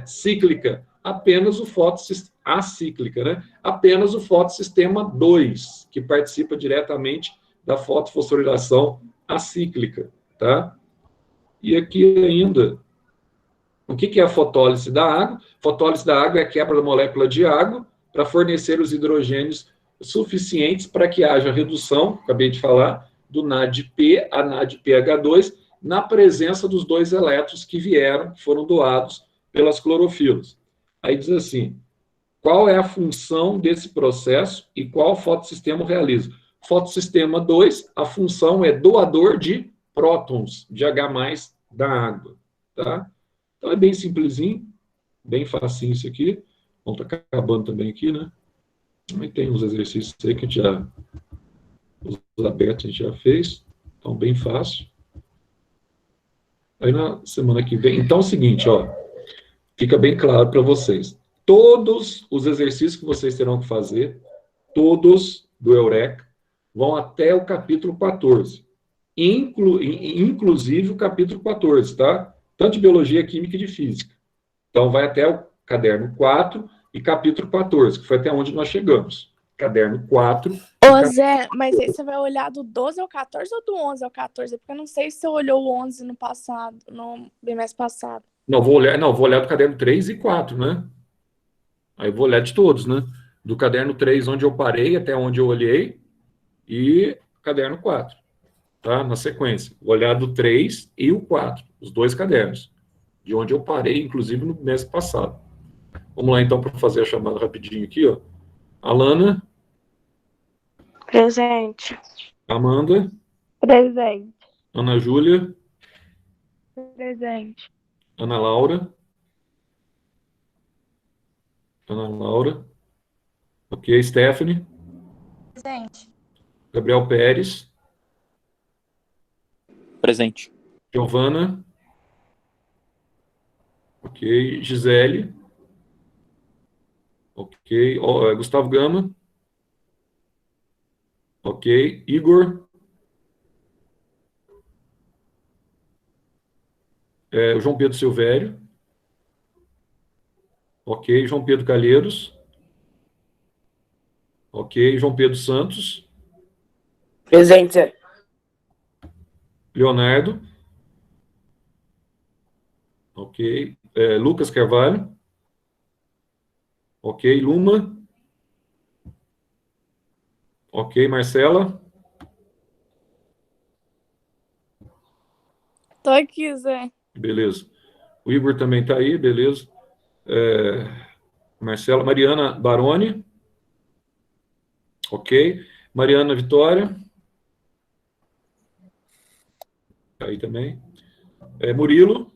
cíclica? Apenas o fotossistema acíclica, né? Apenas o fotossistema 2, que participa diretamente da fotofosforilação acíclica, tá? E aqui ainda, o que é a fotólise da água? Fotólise da água é a quebra da molécula de água para fornecer os hidrogênios suficientes para que haja redução, acabei de falar, do NADP a NADPH2 na presença dos dois elétrons que foram doados pelas clorofilas. Aí diz assim, qual é a função desse processo e qual fotossistema realiza? Fotossistema 2, a função é doador de prótons, de H+, da água, tá? Então é bem simplesinho, bem facinho isso aqui. Bom, tá acabando também aqui, né? Também tem uns exercícios aí que a gente já, os abertos a gente já fez, então bem fácil. Aí na semana que vem, então é o seguinte, ó, fica bem claro para vocês. Todos os exercícios que vocês terão que fazer, todos do Eureka, vão até o capítulo 14, inclusive o capítulo 14, tá? Tanto de biologia, química e de física. Então, vai até o caderno 4 e capítulo 14, que foi até onde nós chegamos. Caderno 4. Ô, Zé, mas aí você vai olhar do 12 ao 14 ou do 11 ao 14? Porque eu não sei se você olhou o 11 no passado, no bimestre passado. Não, vou olhar do caderno 3 e 4, né? Aí eu vou olhar de todos, né? Do caderno 3, onde eu parei, até onde eu olhei, e caderno 4, tá? Na sequência. Vou olhar do 3 e o 4, os dois cadernos, de onde eu parei, inclusive, no mês passado. Vamos lá, então, para fazer a chamada rapidinho aqui, ó. Alana. Presente. Amanda. Presente. Ana Júlia. Presente. Ana Laura. Ana Laura. Ok, Stephanie. Presente. Gabriel Pérez. Presente. Giovana. Ok, Gisele. Ok, Gustavo Gama. Ok, Igor. O João Pedro Silvério. Ok, João Pedro Calheiros. Ok, João Pedro Santos. Presente. Leonardo. Ok, Lucas Carvalho. Ok, Luma. Ok, Marcela. Tô aqui, Zé. Beleza. O Igor também está aí, beleza. Marcela. Mariana Baroni. Ok. Mariana Vitória. Tá aí também. Murilo.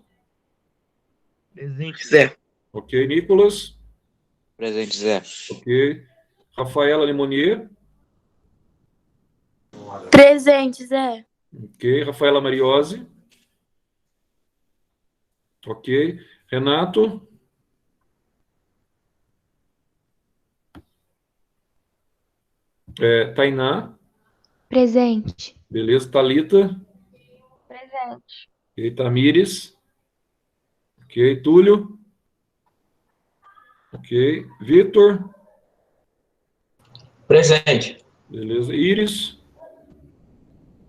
Presente, Zé. Ok. Nicolas. Presente, Zé. Ok. Rafaela Limonier. Presente, Zé. Ok. Rafaela Mariose. Ok. Renato. Tainá. Presente. Beleza. Thalita. Presente. Ok. Tamires. Ok. Túlio. Ok. Vitor. Presente. Beleza. Iris.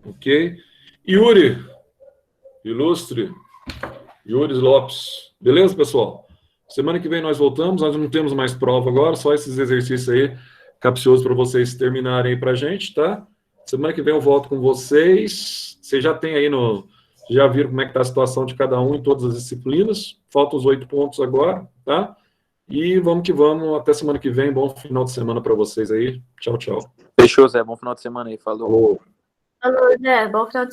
Ok. Yuri. Ilustre. Yuri Lopes. Beleza, pessoal? Semana que vem nós voltamos. Nós não temos mais prova agora, só esses exercícios aí capciosos para vocês terminarem aí para a gente, tá? Semana que vem eu volto com vocês. Vocês já tem aí já viram como é que está a situação de cada um em todas as disciplinas. Faltam os 8 pontos agora, tá? E vamos que vamos. Até semana que vem. Bom final de semana para vocês aí. Tchau, tchau. Fechou, Zé. Bom final de semana aí. Falou. Falou. Falou, Zé. Bom final de